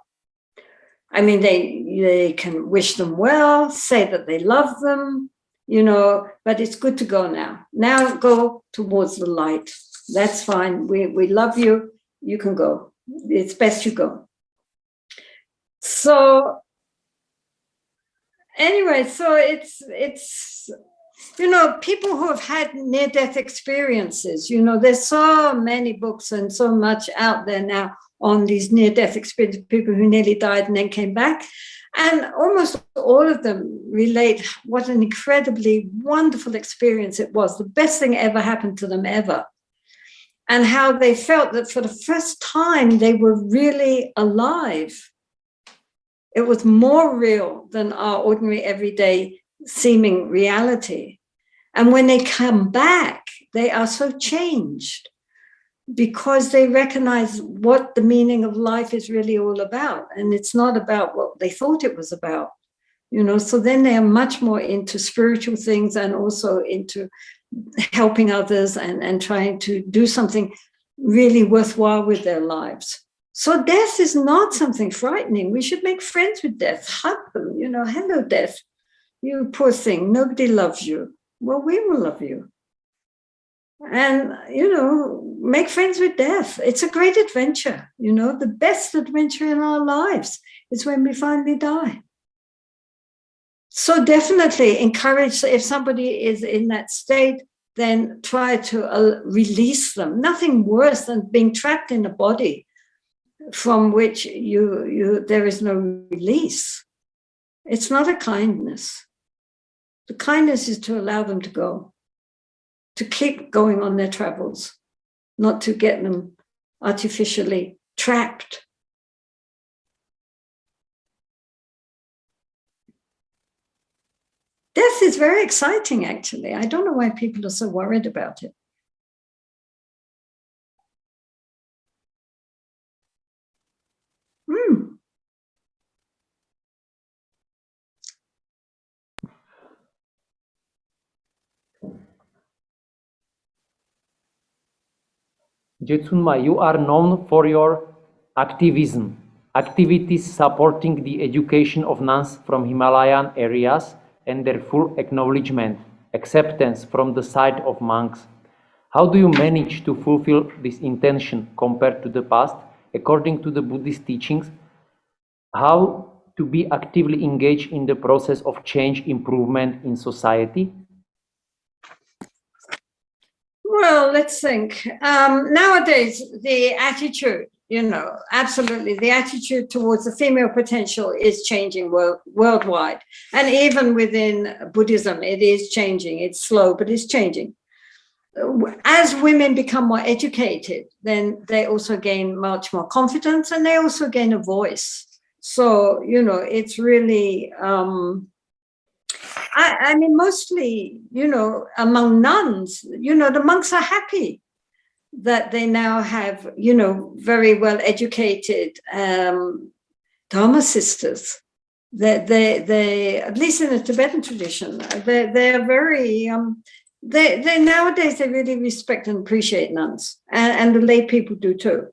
I mean, they can wish them well, say that they love them, but it's good to go now. Now go towards the light. That's fine. We love you. You can go. It's best you go. So anyway, so it's people who have had near-death experiences, there's so many books and so much out there now on these near-death experiences, people who nearly died and then came back. And almost all of them relate what an incredibly wonderful experience it was, the best thing ever happened to them ever. And how they felt that for the first time they were really alive. It was more real than our ordinary everyday seeming reality. And when they come back, they are so changed because they recognize what the meaning of life is really all about. And it's not about what they thought it was about, so then they are much more into spiritual things and also into helping others and trying to do something really worthwhile with their lives. So death is not something frightening. We should make friends with death, hug them, hello, death. You poor thing, nobody loves you. Well, we will love you. And, make friends with death. It's a great adventure. The best adventure in our lives is when we finally die. So definitely encourage, if somebody is in that state, then try to release them. Nothing worse than being trapped in a body from which there is no release. It's not a kindness. The kindness is to allow them to go, to keep going on their travels, not to get them artificially trapped. Death is very exciting, actually. I don't know why people are so worried about it. Jetsunmou, you are known for your activism, activities supporting the education of nuns from Himalayan areas and their full acknowledgement, acceptance from the side of monks. How do you manage to fulfill this intention compared to the past? According to the Buddhist teachings, how to be actively engaged in the process of change improvement in society? Well, let's think. Nowadays, the attitude, absolutely, the attitude towards the female potential is changing worldwide. And even within Buddhism, it is changing. It's slow, but it's changing. As women become more educated, then they also gain much more confidence and they also gain a voice. So, it's really... I mean, mostly, among nuns, the monks are happy that they now have, very well educated Dharma sisters. They at least in the Tibetan tradition, they're very, they nowadays, they really respect and appreciate nuns, and the lay people do too.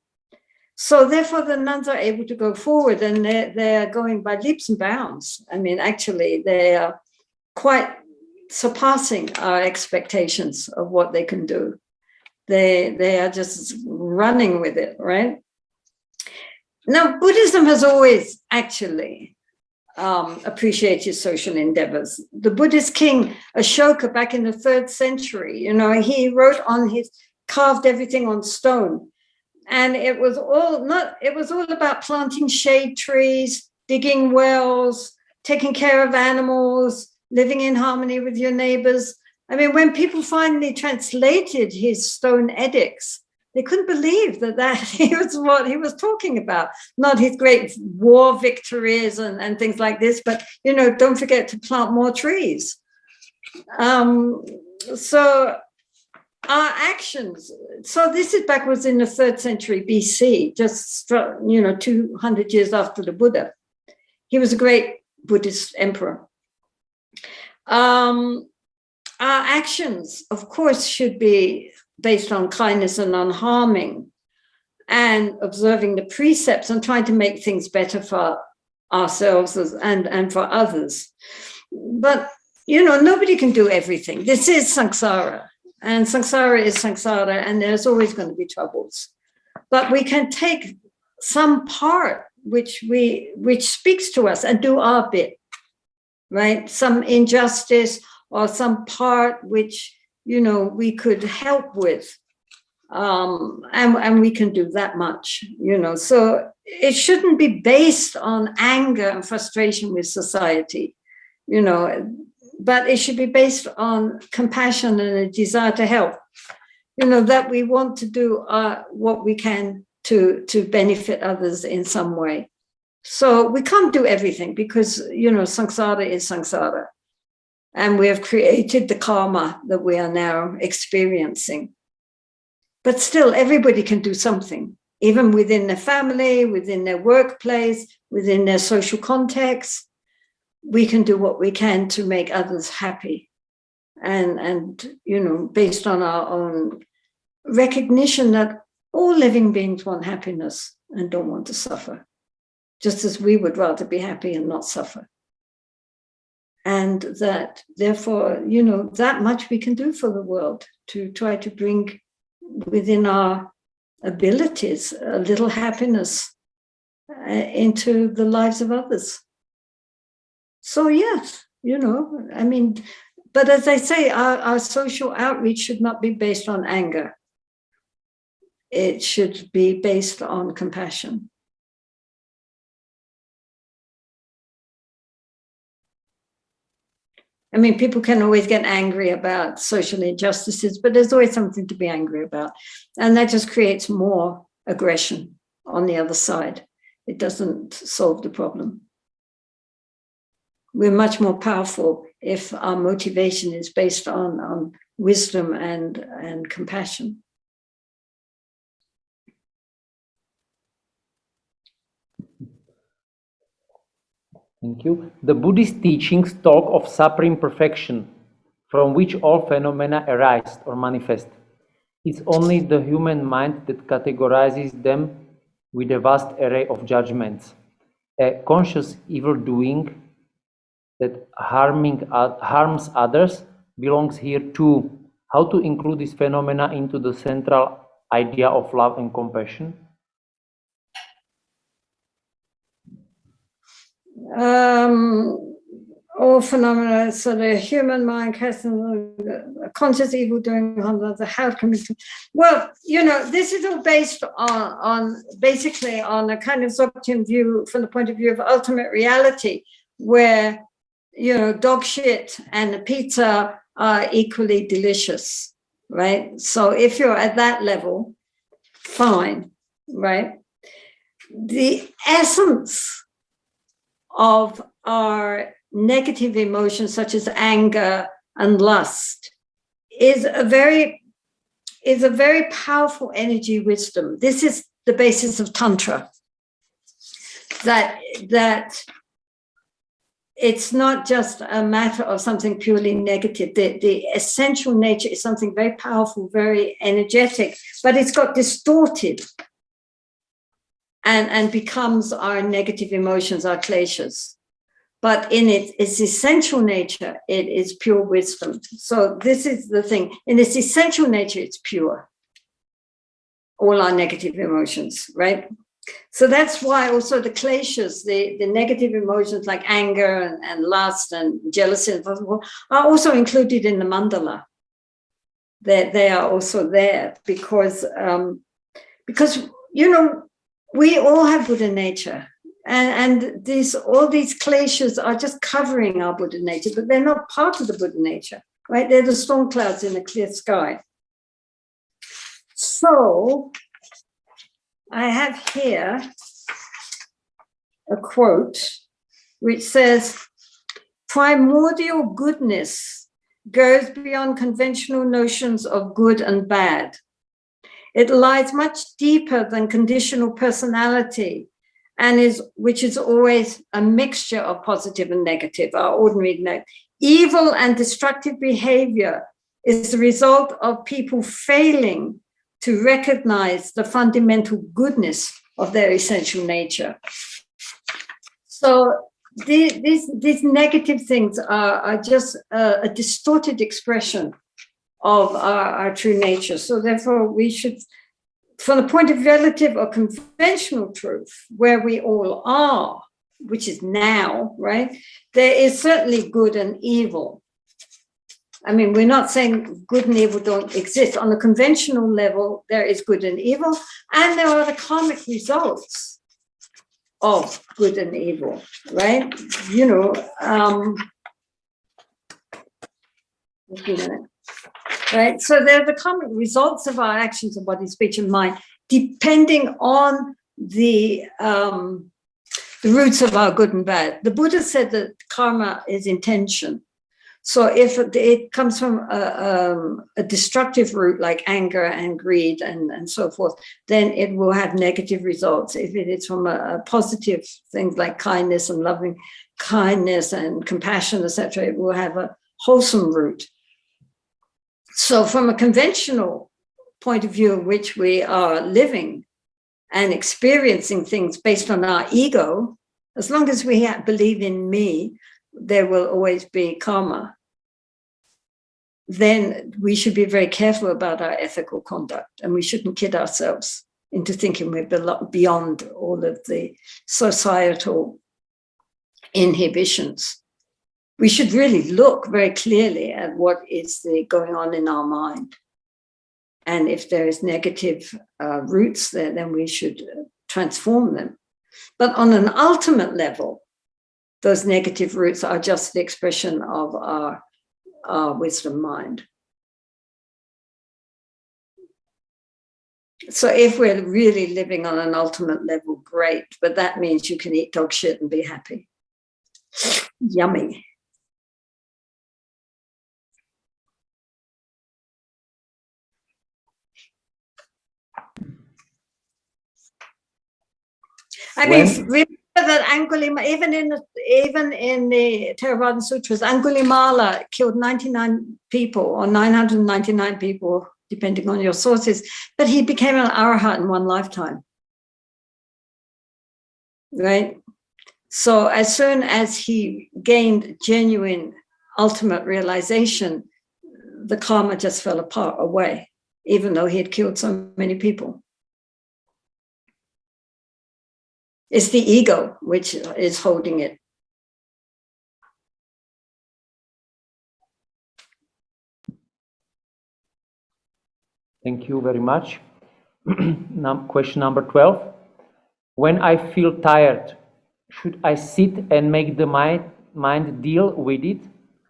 So therefore, the nuns are able to go forward, and they're going by leaps and bounds. I mean, actually, they are quite surpassing our expectations of what they can do. They are just running with it, right? Now, Buddhism has always actually appreciated social endeavors. The Buddhist king Ashoka, back in the 3rd century, he wrote on carved everything on stone. And it was all about planting shade trees, digging wells, taking care of animals, living in harmony with your neighbors. I mean, when people finally translated his stone edicts, they couldn't believe that he was what he was talking about, not his great war victories and things like this, but, don't forget to plant more trees. So our actions, so this is backwards in the 3rd century BC, just, 200 years after the Buddha. He was a great Buddhist emperor. Our actions, of course, should be based on kindness and non-harming and observing the precepts and trying to make things better for ourselves and for others. But, nobody can do everything. This is samsara, and samsara is samsara, and there's always going to be troubles. But we can take some part which speaks to us and do our bit. Right? Some injustice or some part which, we could help with. And we can do that much, So it shouldn't be based on anger and frustration with society, but it should be based on compassion and a desire to help, that we want to do what we can to benefit others in some way. So we can't do everything because, samsara is samsara. And we have created the karma that we are now experiencing. But still, everybody can do something, even within their family, within their workplace, within their social context. We can do what we can to make others happy. And based on our own recognition that all living beings want happiness and don't want to suffer, just as we would rather be happy and not suffer. And that, therefore, that much we can do for the world to try to bring within our abilities a little happiness into the lives of others. So, yes, but as I say, our social outreach should not be based on anger. It should be based on compassion. I mean, people can always get angry about social injustices, but there's always something to be angry about. And that just creates more aggression on the other side. It doesn't solve the problem. We're much more powerful if our motivation is based on wisdom and compassion. Thank you. The Buddhist teachings talk of supreme perfection, from which all phenomena arise or manifest. It's only the human mind that categorizes them with a vast array of judgments. A conscious evil doing that harms others belongs here too. How to include this phenomena into the central idea of love and compassion? All phenomena, so the human mind has a conscious evil doing on the how can we? Well, you know, this is all based on basically on a kind of Dzogchen view from the point of view of ultimate reality, where, you know, dog shit and the pizza are equally delicious, right? So if you're at that level, fine, right? The essence of our negative emotions, such as anger and lust, is a very powerful energy wisdom. This is the basis of Tantra. That it's not just a matter of something purely negative. The essential nature is something very powerful, very energetic, but it's got distorted and becomes our negative emotions, our kleshas. But in its essential nature, it is pure wisdom. So this is the thing. In its essential nature, it's pure. All our negative emotions, right? So that's why also the kleshas, the negative emotions like anger and lust and jealousy are also included in the mandala. They are also there because you know, we all have Buddha nature. And all these kleshas are just covering our Buddha nature, but they're not part of the Buddha nature, right? They're the storm clouds in a clear sky. So I have here a quote which says, primordial goodness goes beyond conventional notions of good and bad. It lies much deeper than conditional personality, and which is always a mixture of positive and negative, our ordinary negative. Evil and destructive behavior is the result of people failing to recognize the fundamental goodness of their essential nature. So these negative things are just a distorted expression of our true nature. So therefore we should, from the point of relative or conventional truth, where we all are, which is now, right? There is certainly good and evil. I mean, we're not saying good and evil don't exist. On the conventional level, there is good and evil, and there are the karmic results of good and evil, right? You know, right? So they're the karmic results of our actions of body, speech, and mind, depending on the roots of our good and bad. The Buddha said that karma is intention. So if it comes from a destructive root like anger and greed and so forth, then it will have negative results. If it is from a positive thing like kindness and loving kindness and compassion, etc., it will have a wholesome root. So from a conventional point of view in which we are living and experiencing things based on our ego, as long as we believe in me, there will always be karma. Then we should be very careful about our ethical conduct, and we shouldn't kid ourselves into thinking we're beyond all of the societal inhibitions. We should really look very clearly at what is going on in our mind. And if there is negative roots there, then we should transform them. But on an ultimate level, those negative roots are just the expression of our wisdom mind. So if we're really living on an ultimate level, great. But that means you can eat dog shit and be happy. Yummy. I mean, remember that Angulimala, even in the Theravada Sutras, Angulimala killed 99 people or 999 people, depending on your sources, but he became an arhat in one lifetime. Right? So as soon as he gained genuine ultimate realization, the karma just fell apart away, even though he had killed so many people. It's the ego which is holding it. Thank you very much. Question number 12. When I feel tired, should I sit and make the mind deal with it?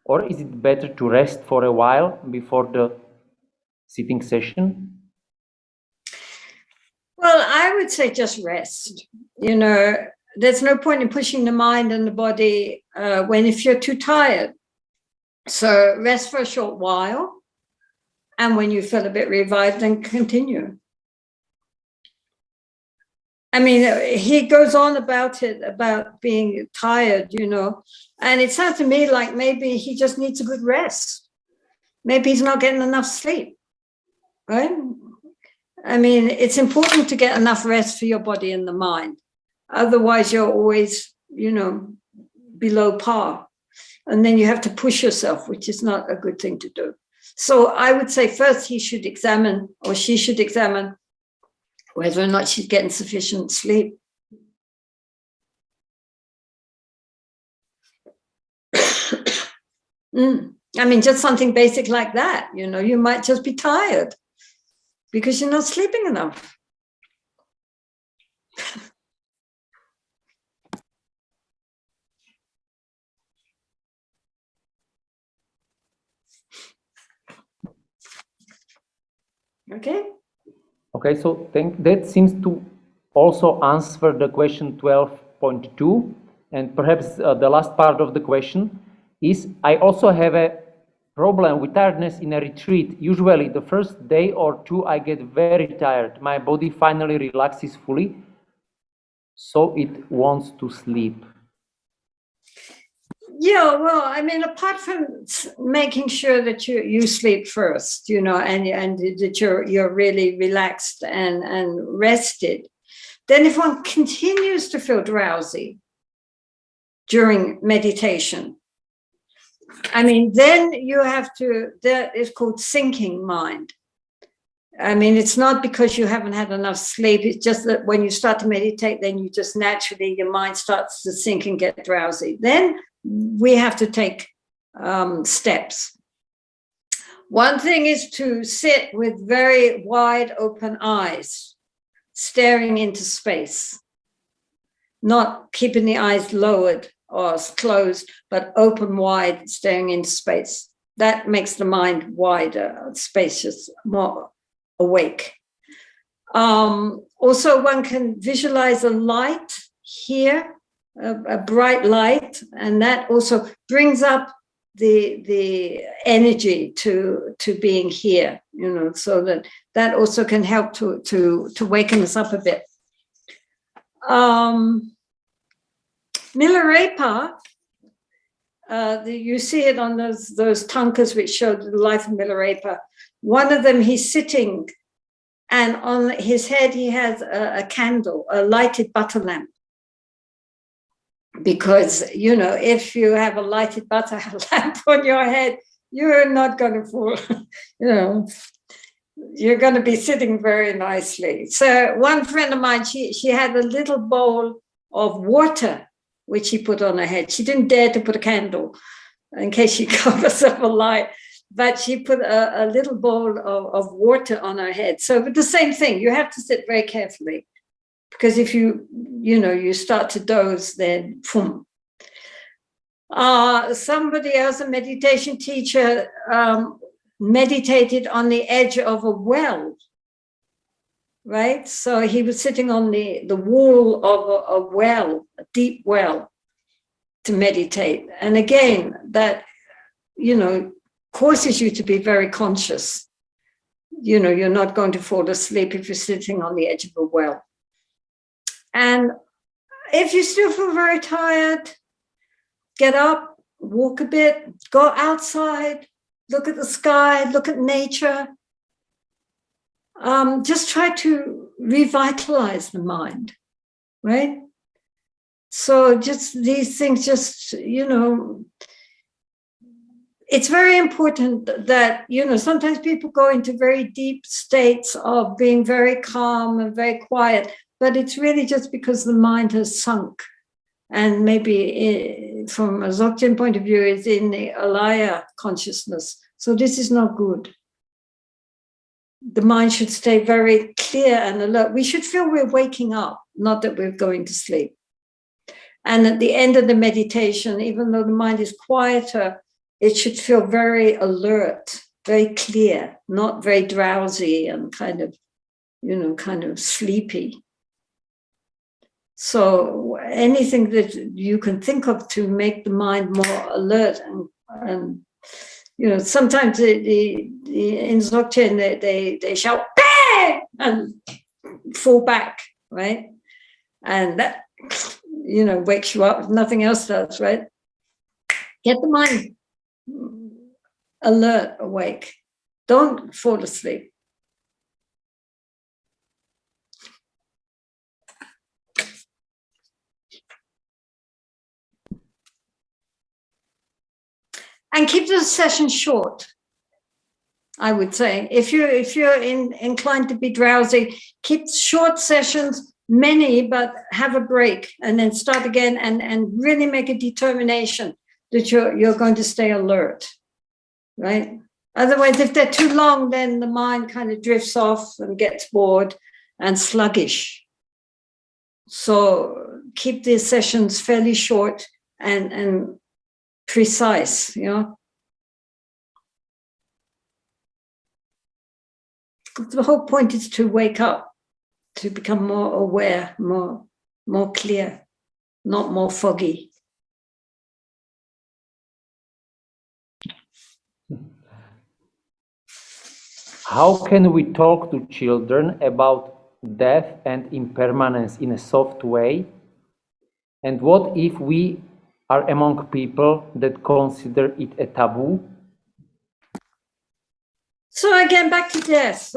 Or is it better to rest for a while before the sitting session? Well, I would say just rest. You know, there's no point in pushing the mind and the body if you're too tired. So rest for a short while. And when you feel a bit revived, then continue. I mean, he goes on about being tired, you know, and it sounds to me like maybe he just needs a good rest. Maybe he's not getting enough sleep, right? I mean, it's important to get enough rest for your body and the mind. Otherwise, you're always, you know, below par. And then you have to push yourself, which is not a good thing to do. So I would say first he should examine, or she should examine, whether or not she's getting sufficient sleep. I mean, just something basic like that, you know, you might just be tired because you're not sleeping enough. Okay. Okay, so that seems to also answer the question 12.2. And perhaps the last part of the question is, I also have a problem with tiredness in a retreat. Usually the first day or two, I get very tired. My body finally relaxes fully, so it wants to sleep. Yeah, well, I mean, apart from making sure that you sleep first, you know, and that you're really relaxed and rested, then if one continues to feel drowsy during meditation, I mean, then you have to, that is called sinking mind. I mean, it's not because you haven't had enough sleep. It's just that when you start to meditate, then you just naturally, your mind starts to sink and get drowsy. Then we have to take steps. One thing is to sit with very wide open eyes, staring into space, not keeping the eyes lowered or closed, but open wide, staring into space. That makes the mind wider, spacious, more awake. Also, one can visualize a light here, a bright light, and that also brings up the energy to being here, you know, so that also can help to waken us up a bit. Milarepa, you see it on those tankas which show the life of Milarepa. One of them, he's sitting, and on his head he has a candle, a lighted butter lamp. Because, you know, if you have a lighted butter lamp on your head, you're not going to fall, you know, you're going to be sitting very nicely. So one friend of mine, she had a little bowl of water, which she put on her head. She didn't dare to put a candle in case she got herself a light, but she put a little bowl of water on her head. So the same thing, you have to sit very carefully. Because if you start to doze, then boom. Somebody else, a meditation teacher, meditated on the edge of a well. right? So he was sitting on the wall of a well, a deep well, to meditate. And again, that, causes you to be very conscious. You're not going to fall asleep if you're sitting on the edge of a well. And if you still feel very tired, get up, walk a bit, go outside, look at the sky, look at nature. Just try to revitalize the mind, right? So just these things, it's very important that, sometimes people go into very deep states of being very calm and very quiet, but it's really just because the mind has sunk. And maybe from a Dzogchen point of view, it's in the alaya consciousness. So this is not good. The mind should stay very clear and alert. We should feel we're waking up, not that we're going to sleep. And at the end of the meditation, even though the mind is quieter, it should feel very alert, very clear, not very drowsy and kind of sleepy. So anything that you can think of to make the mind more alert and sometimes in Dzogchen they shout bang and fall back, right? And that wakes you up if nothing else does, right? Get the mind alert, awake. Don't fall asleep. And keep the session short, I would say. If you're inclined to be drowsy, keep short sessions, many, but have a break and then start again and really make a determination that you're going to stay alert, right? Otherwise, if they're too long, then the mind kind of drifts off and gets bored and sluggish. So keep the sessions fairly short and precise, The whole point is to wake up, to become more aware, more clear, not more foggy. How can we talk to children about death and impermanence in a soft way? And what if we are among people that consider it a taboo? So again, back to death.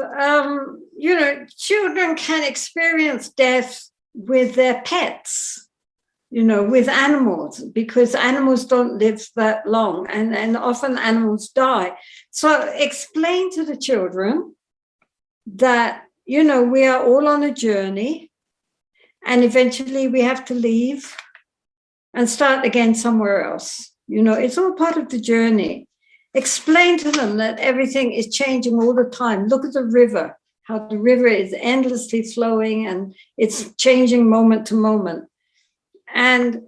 Children can experience death with their pets, with animals, because animals don't live that long and often animals die. So explain to the children that, we are all on a journey and eventually we have to leave and start again somewhere else. It's all part of the journey. Explain to them that everything is changing all the time. Look at the river, how the river is endlessly flowing and it's changing moment to moment. And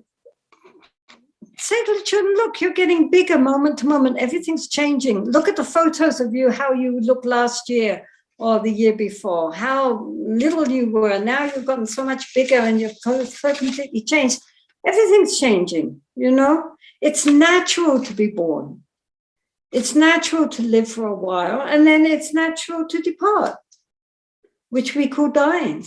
say to the children, look, you're getting bigger moment to moment. Everything's changing. Look at the photos of you, how you looked last year or the year before, how little you were. Now you've gotten so much bigger and you've completely changed. Everything's changing, It's natural to be born. It's natural to live for a while, and then it's natural to depart, which we call dying.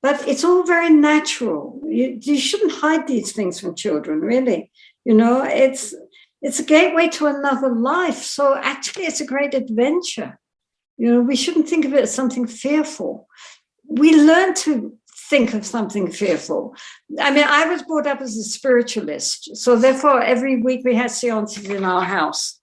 But it's all very natural. You shouldn't hide these things from children, really. It's a gateway to another life. So actually, it's a great adventure. We shouldn't think of it as something fearful. We learn to think of something fearful. I mean, I was brought up as a spiritualist. So therefore, every week we had seances in our house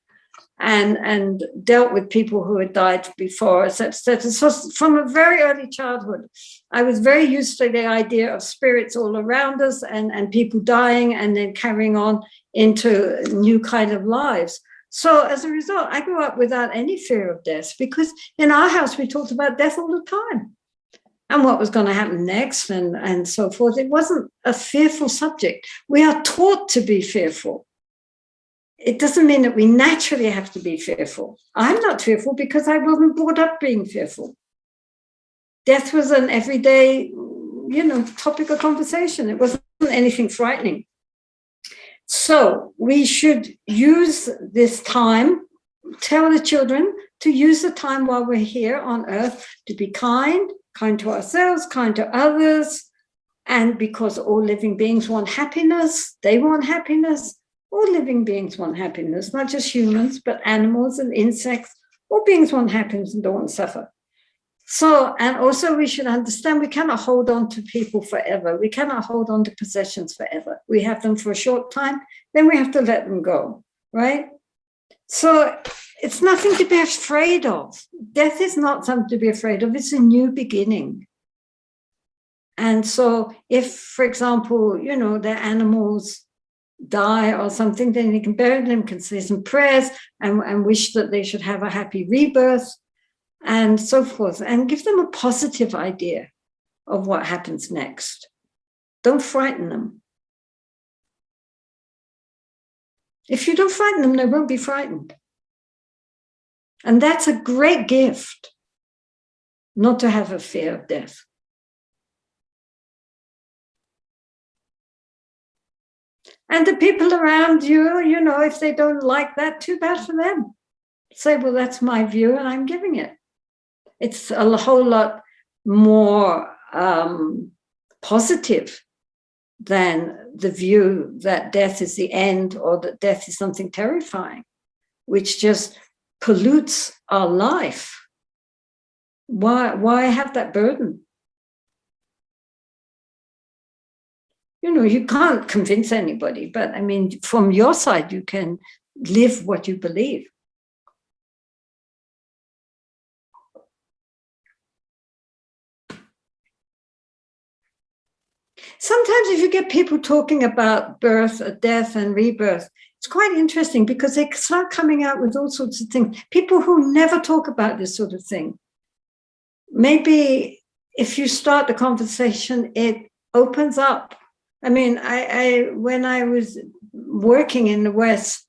and dealt with people who had died before us, etc. So from a very early childhood, I was very used to the idea of spirits all around us and people dying and then carrying on into new kind of lives. So as a result, I grew up without any fear of death because in our house, we talked about death all the time and what was going to happen next and so forth. It wasn't a fearful subject. We are taught to be fearful. It doesn't mean that we naturally have to be fearful. I'm not fearful because I wasn't brought up being fearful. death was an everyday, topic of conversation. It wasn't anything frightening. So we should use this time, tell the children to use the time while we're here on earth to be kind to ourselves, kind to others. And because all living beings want happiness, they want happiness. All living beings want happiness, not just humans, but animals and insects. All beings want happiness and don't want to suffer. So, and also we should understand we cannot hold on to people forever. We cannot hold on to possessions forever. We have them for a short time, then we have to let them go, right? So it's nothing to be afraid of. Death is not something to be afraid of. It's a new beginning. And so if, for example, their animals die or something, then you can bury them, can say some prayers and wish that they should have a happy rebirth and so forth, and give them a positive idea of what happens next. Don't frighten them. If you don't frighten them, they won't be frightened. And that's a great gift, not to have a fear of death. And the people around you, if they don't like that, too bad for them. Say, well, that's my view and I'm giving it. It's a whole lot more positive than the view that death is the end or that death is something terrifying, which just pollutes our life. Why have that burden? You can't convince anybody, but I mean, from your side, you can live what you believe. Sometimes if you get people talking about birth, death, and rebirth, it's quite interesting because they start coming out with all sorts of things. People who never talk about this sort of thing. Maybe if you start the conversation, it opens up. I mean, when I was working in the West,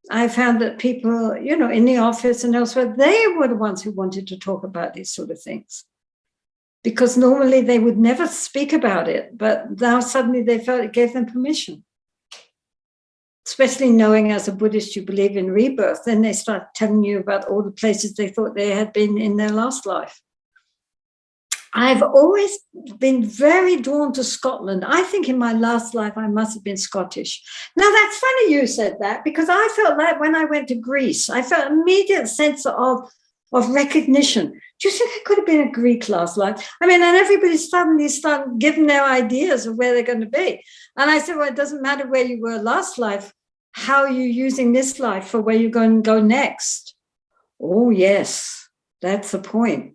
I found that people, in the office and elsewhere, they were the ones who wanted to talk about these sort of things. Because normally they would never speak about it, but now suddenly they felt it gave them permission. Especially knowing as a Buddhist you believe in rebirth, then they start telling you about all the places they thought they had been in their last life. I've always been very drawn to Scotland. I think in my last life I must have been Scottish. Now that's funny you said that, because I felt that when I went to Greece, I felt an immediate sense of recognition. Do you think I could have been a Greek last life? I mean, and everybody suddenly started giving their ideas of where they're going to be. And I said, well, it doesn't matter where you were last life. How are you using this life for where you're going to go next? Oh, yes, that's the point,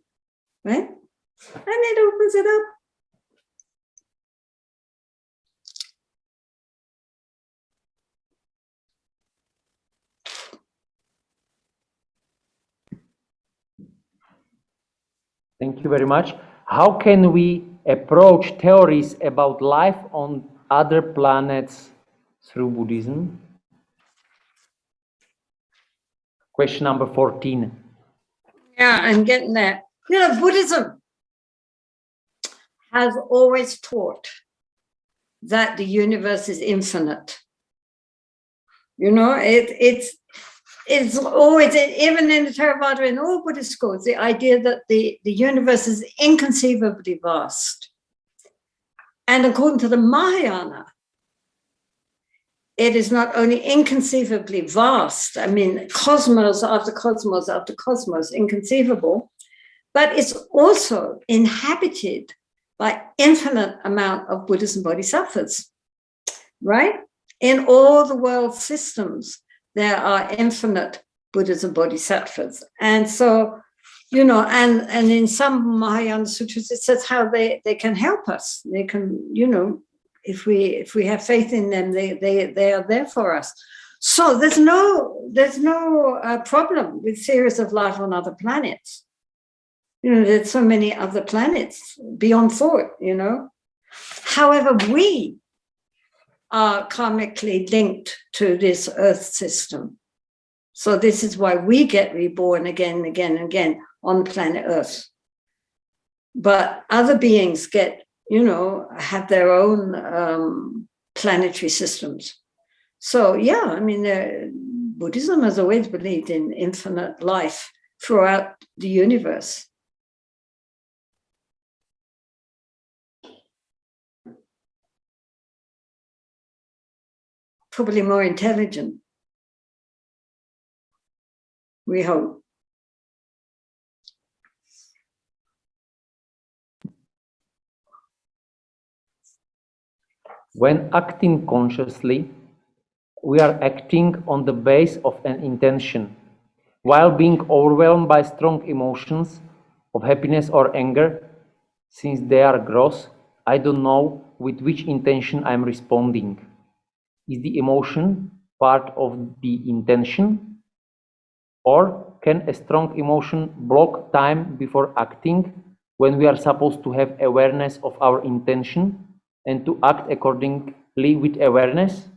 right? And it opens it up. Thank you very much. How can we approach theories about life on other planets through Buddhism? Question number 14. Yeah, I'm getting that. Buddhism has always taught that the universe is infinite. It's always, even in the Theravada and all Buddhist schools, the idea that the universe is inconceivably vast. And according to the Mahayana, it is not only inconceivably vast, I mean, cosmos after cosmos after cosmos, inconceivable, but it's also inhabited by infinite amount of Buddhas and Bodhisattvas, right? In all the world systems, there are infinite Buddhas and Bodhisattvas. And so, and in some Mahayana sutras, it says how they can help us. They can, if we have faith in them, they are there for us. So there's no problem with theories of life on other planets. There's so many other planets beyond thought, However, we are karmically linked to this earth system. So this is why we get reborn again and again and again on planet Earth. but other beings get, have their own planetary systems. So yeah, I mean, Buddhism has always believed in infinite life throughout the universe. Probably more intelligent, we hope. When acting consciously, we are acting on the base of an intention. While being overwhelmed by strong emotions of happiness or anger, since they are gross, I don't know with which intention I am responding. Is the emotion part of the intention? Or can a strong emotion block time before acting when we are supposed to have awareness of our intention and to act accordingly with awareness?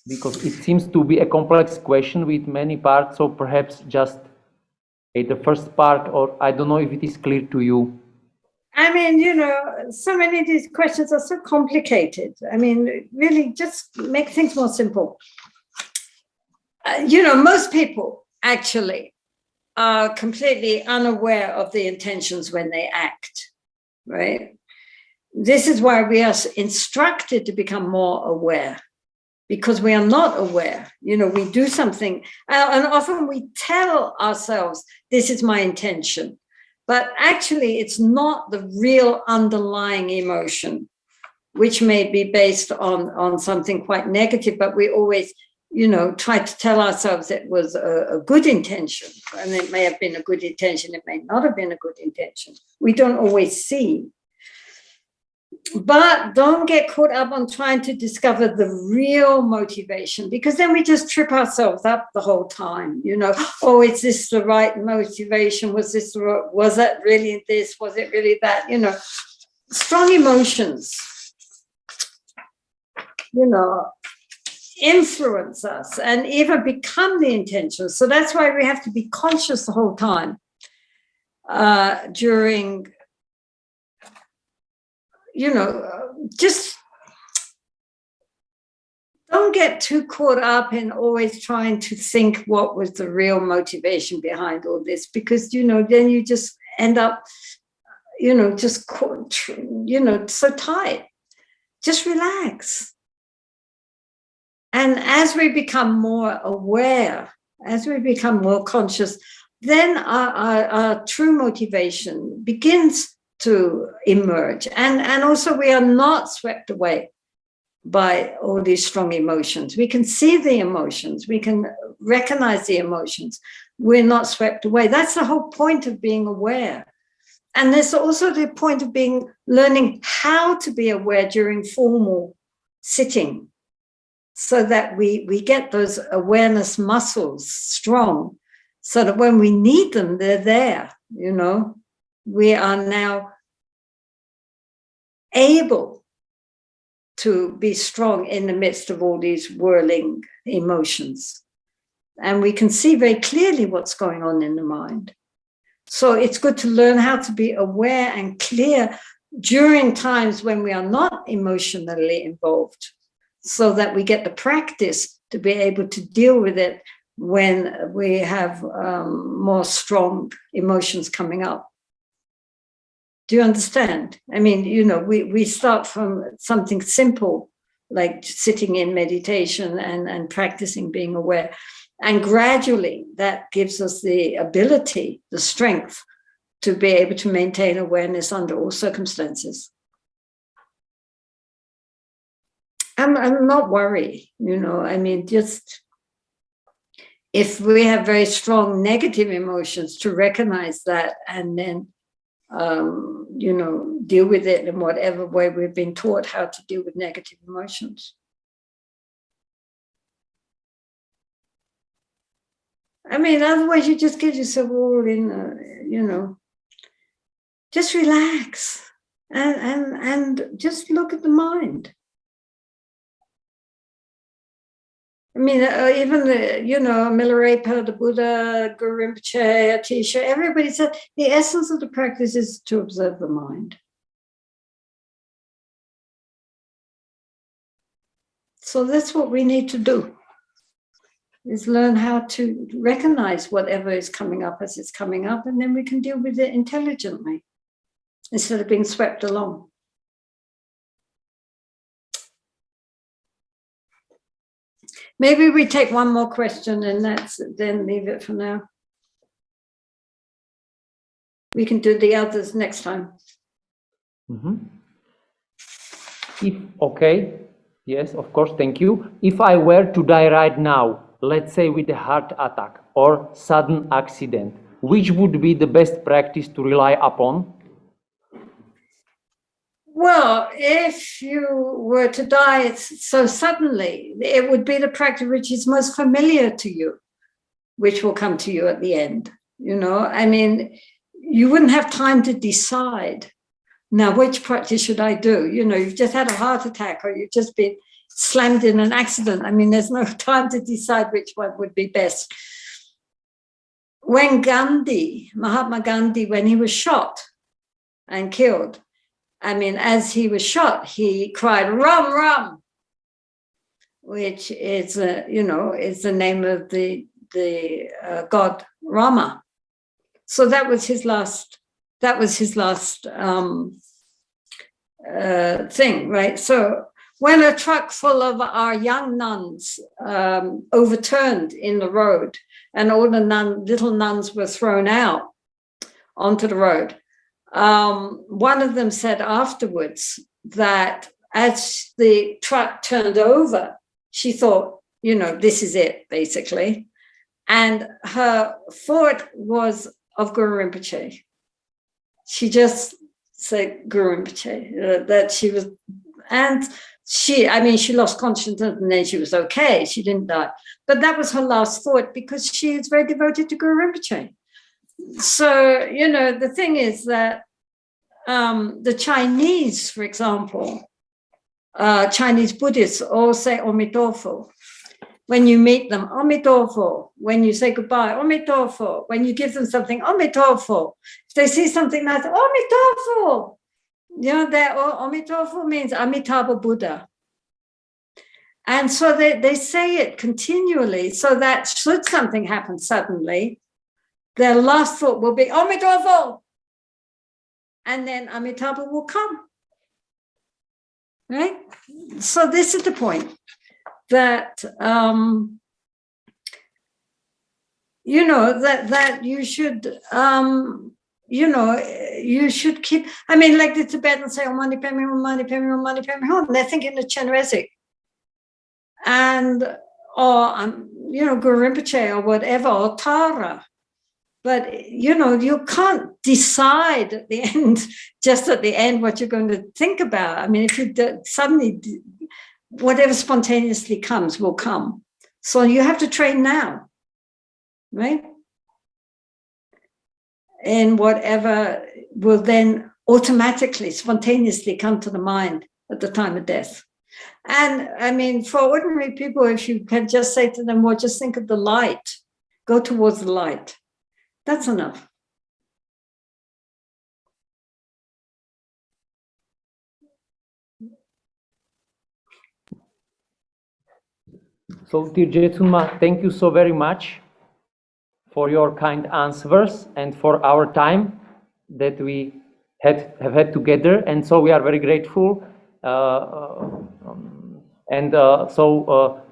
Because it seems to be a complex question with many parts, so perhaps just the first part, or I don't know if it is clear to you. I mean, so many of these questions are so complicated. I mean, really just make things more simple. Most people actually are completely unaware of the intentions when they act, right? This is why we are instructed to become more aware, because we are not aware. We do something, and often we tell ourselves, this is my intention. But actually, it's not the real underlying emotion, which may be based on something quite negative, but we always, try to tell ourselves it was a good intention. And it may have been a good intention, it may not have been a good intention. We don't always see. But don't get caught up on trying to discover the real motivation, because then we just trip ourselves up the whole time. Oh, is this the right motivation? Was that really this? Was it really that? Strong emotions, influence us and even become the intention. So that's why we have to be conscious the whole time during, just don't get too caught up in always trying to think what was the real motivation behind all this, because, then you just end up, just, so tight. Just relax. And as we become more aware, as we become more conscious, then our true motivation begins to emerge. And also we are not swept away by all these strong emotions. We can see the emotions. We can recognize the emotions. We're not swept away. That's the whole point of being aware. And there's also the point of learning how to be aware during formal sitting, so that we get those awareness muscles strong, so that when we need them, they're there. We are now able to be strong in the midst of all these whirling emotions. And we can see very clearly what's going on in the mind. So it's good to learn how to be aware and clear during times when we are not emotionally involved, so that we get the practice to be able to deal with it when we have more strong emotions coming up. Do you understand? I mean, we start from something simple, like sitting in meditation and practicing being aware. And gradually that gives us the ability, the strength to be able to maintain awareness under all circumstances. I'm not worried, I mean, just if we have very strong negative emotions, to recognize that and then, deal with it in whatever way we've been taught how to deal with negative emotions. I mean, otherwise you just get yourself all in, just relax and just look at the mind. mean, even the, Milarepa, the Buddha, Guru Rinpoche, Atisha, everybody said the essence of the practice is to observe the mind. So that's what we need to do, is learn how to recognize whatever is coming up as it's coming up, and then we can deal with it intelligently instead of being swept along. Maybe we take one more question and then leave it for now. We can do the others next time. Okay, yes, of course, thank you. If I were to die right now, let's say with a heart attack or sudden accident, which would be the best practice to rely upon? Well, if you were to die so suddenly, it would be the practice which is most familiar to you, which will come to you at the end. I mean, you wouldn't have time to decide, now, which practice should I do? You've just had a heart attack or you've just been slammed in an accident. I mean, there's no time to decide which one would be best. When Mahatma Gandhi, when he was shot and killed, I mean, as he was shot, he cried, "Ram, Ram," which is, is the name of the god Rama. So that was his last. Thing, right? So when a truck full of our young nuns overturned in the road, and all the little nuns were thrown out onto the road. One of them said afterwards that as the truck turned over, she thought, this is it, basically. And her thought was of Guru Rinpoche. She just said Guru Rinpoche, that she was, and she lost consciousness and then she was okay. She didn't die. But that was her last thought because she is very devoted to Guru Rinpoche. So, the thing is that the Chinese, for example, Chinese Buddhists all say Omitofo. When you meet them, Omitofo. When you say goodbye, Omitofo. When you give them something, Omitofo. If they see something nice, Omitofo. Omitofo means Amitabha Buddha. And so they say it continually, so that should something happen suddenly, their last thought will be, Omitofo. And then Amitabha will come. Right? So this is the point. That that you should you should keep. I mean, like the Tibetans say, Om Mani Padme Hum, Mani Padme Hum, Mani Padme Hum. They're thinking the Chenrezig, and or Guru Rinpoche or whatever, or Tara. But you can't decide at the end, just at the end, what you're going to think about. I mean, if you suddenly. Whatever spontaneously comes will come. So you have to train now, right? And whatever will then automatically, spontaneously come to the mind at the time of death. And I mean, for ordinary people, if you can just say to them, well, just think of the light, go towards the light. That's enough. So, dear Jetsunmou, thank you so very much for your kind answers and for our time that we have had together. And so we are very grateful. So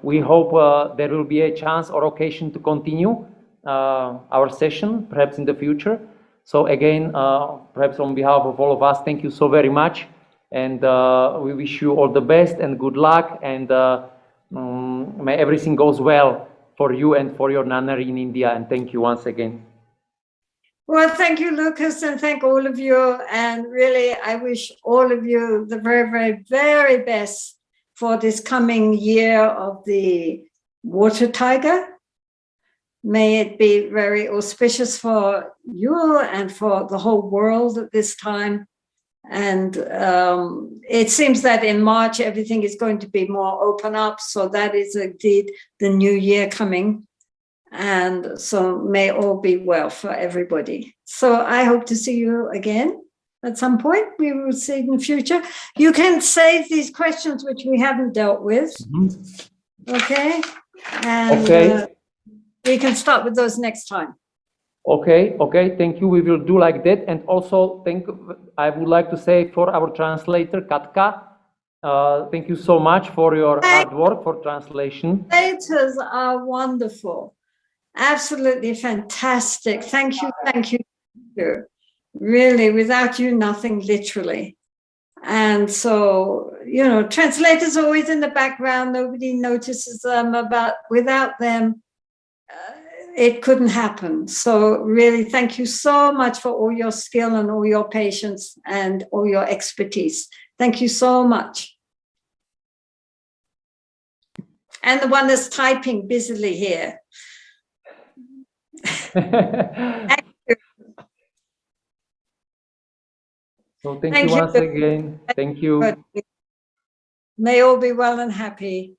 we hope there will be a chance or occasion to continue our session, perhaps in the future. So again, perhaps on behalf of all of us, thank you so very much. And we wish you all the best and good luck. And may everything goes well for you and for your nunnery in India. And thank you once again. Well, thank you, Lucas, and thank all of you. And really, I wish all of you the very, very, very best for this coming year of the water tiger. May it be very auspicious for you and for the whole world at this time. And it seems that in March, everything is going to be more open up. So that is indeed the new year coming. And so may all be well for everybody. So I hope to see you again at some point. We will see in the future. You can save these questions which we haven't dealt with. Okay. And we can start with those next time. Okay, thank you. We will do like that. And also, I would like to say for our translator, Katka, thank you so much for your hard work for translation. Translators are wonderful. Absolutely fantastic. Thank you. Really, without you, nothing, literally. And so, translators are always in the background. Nobody notices them, without them, it couldn't happen. So really, thank you so much for all your skill and all your patience and all your expertise. Thank you so much. And the one that's typing busily here. Thank you. So thank you once again. Thank you. May all be well and happy.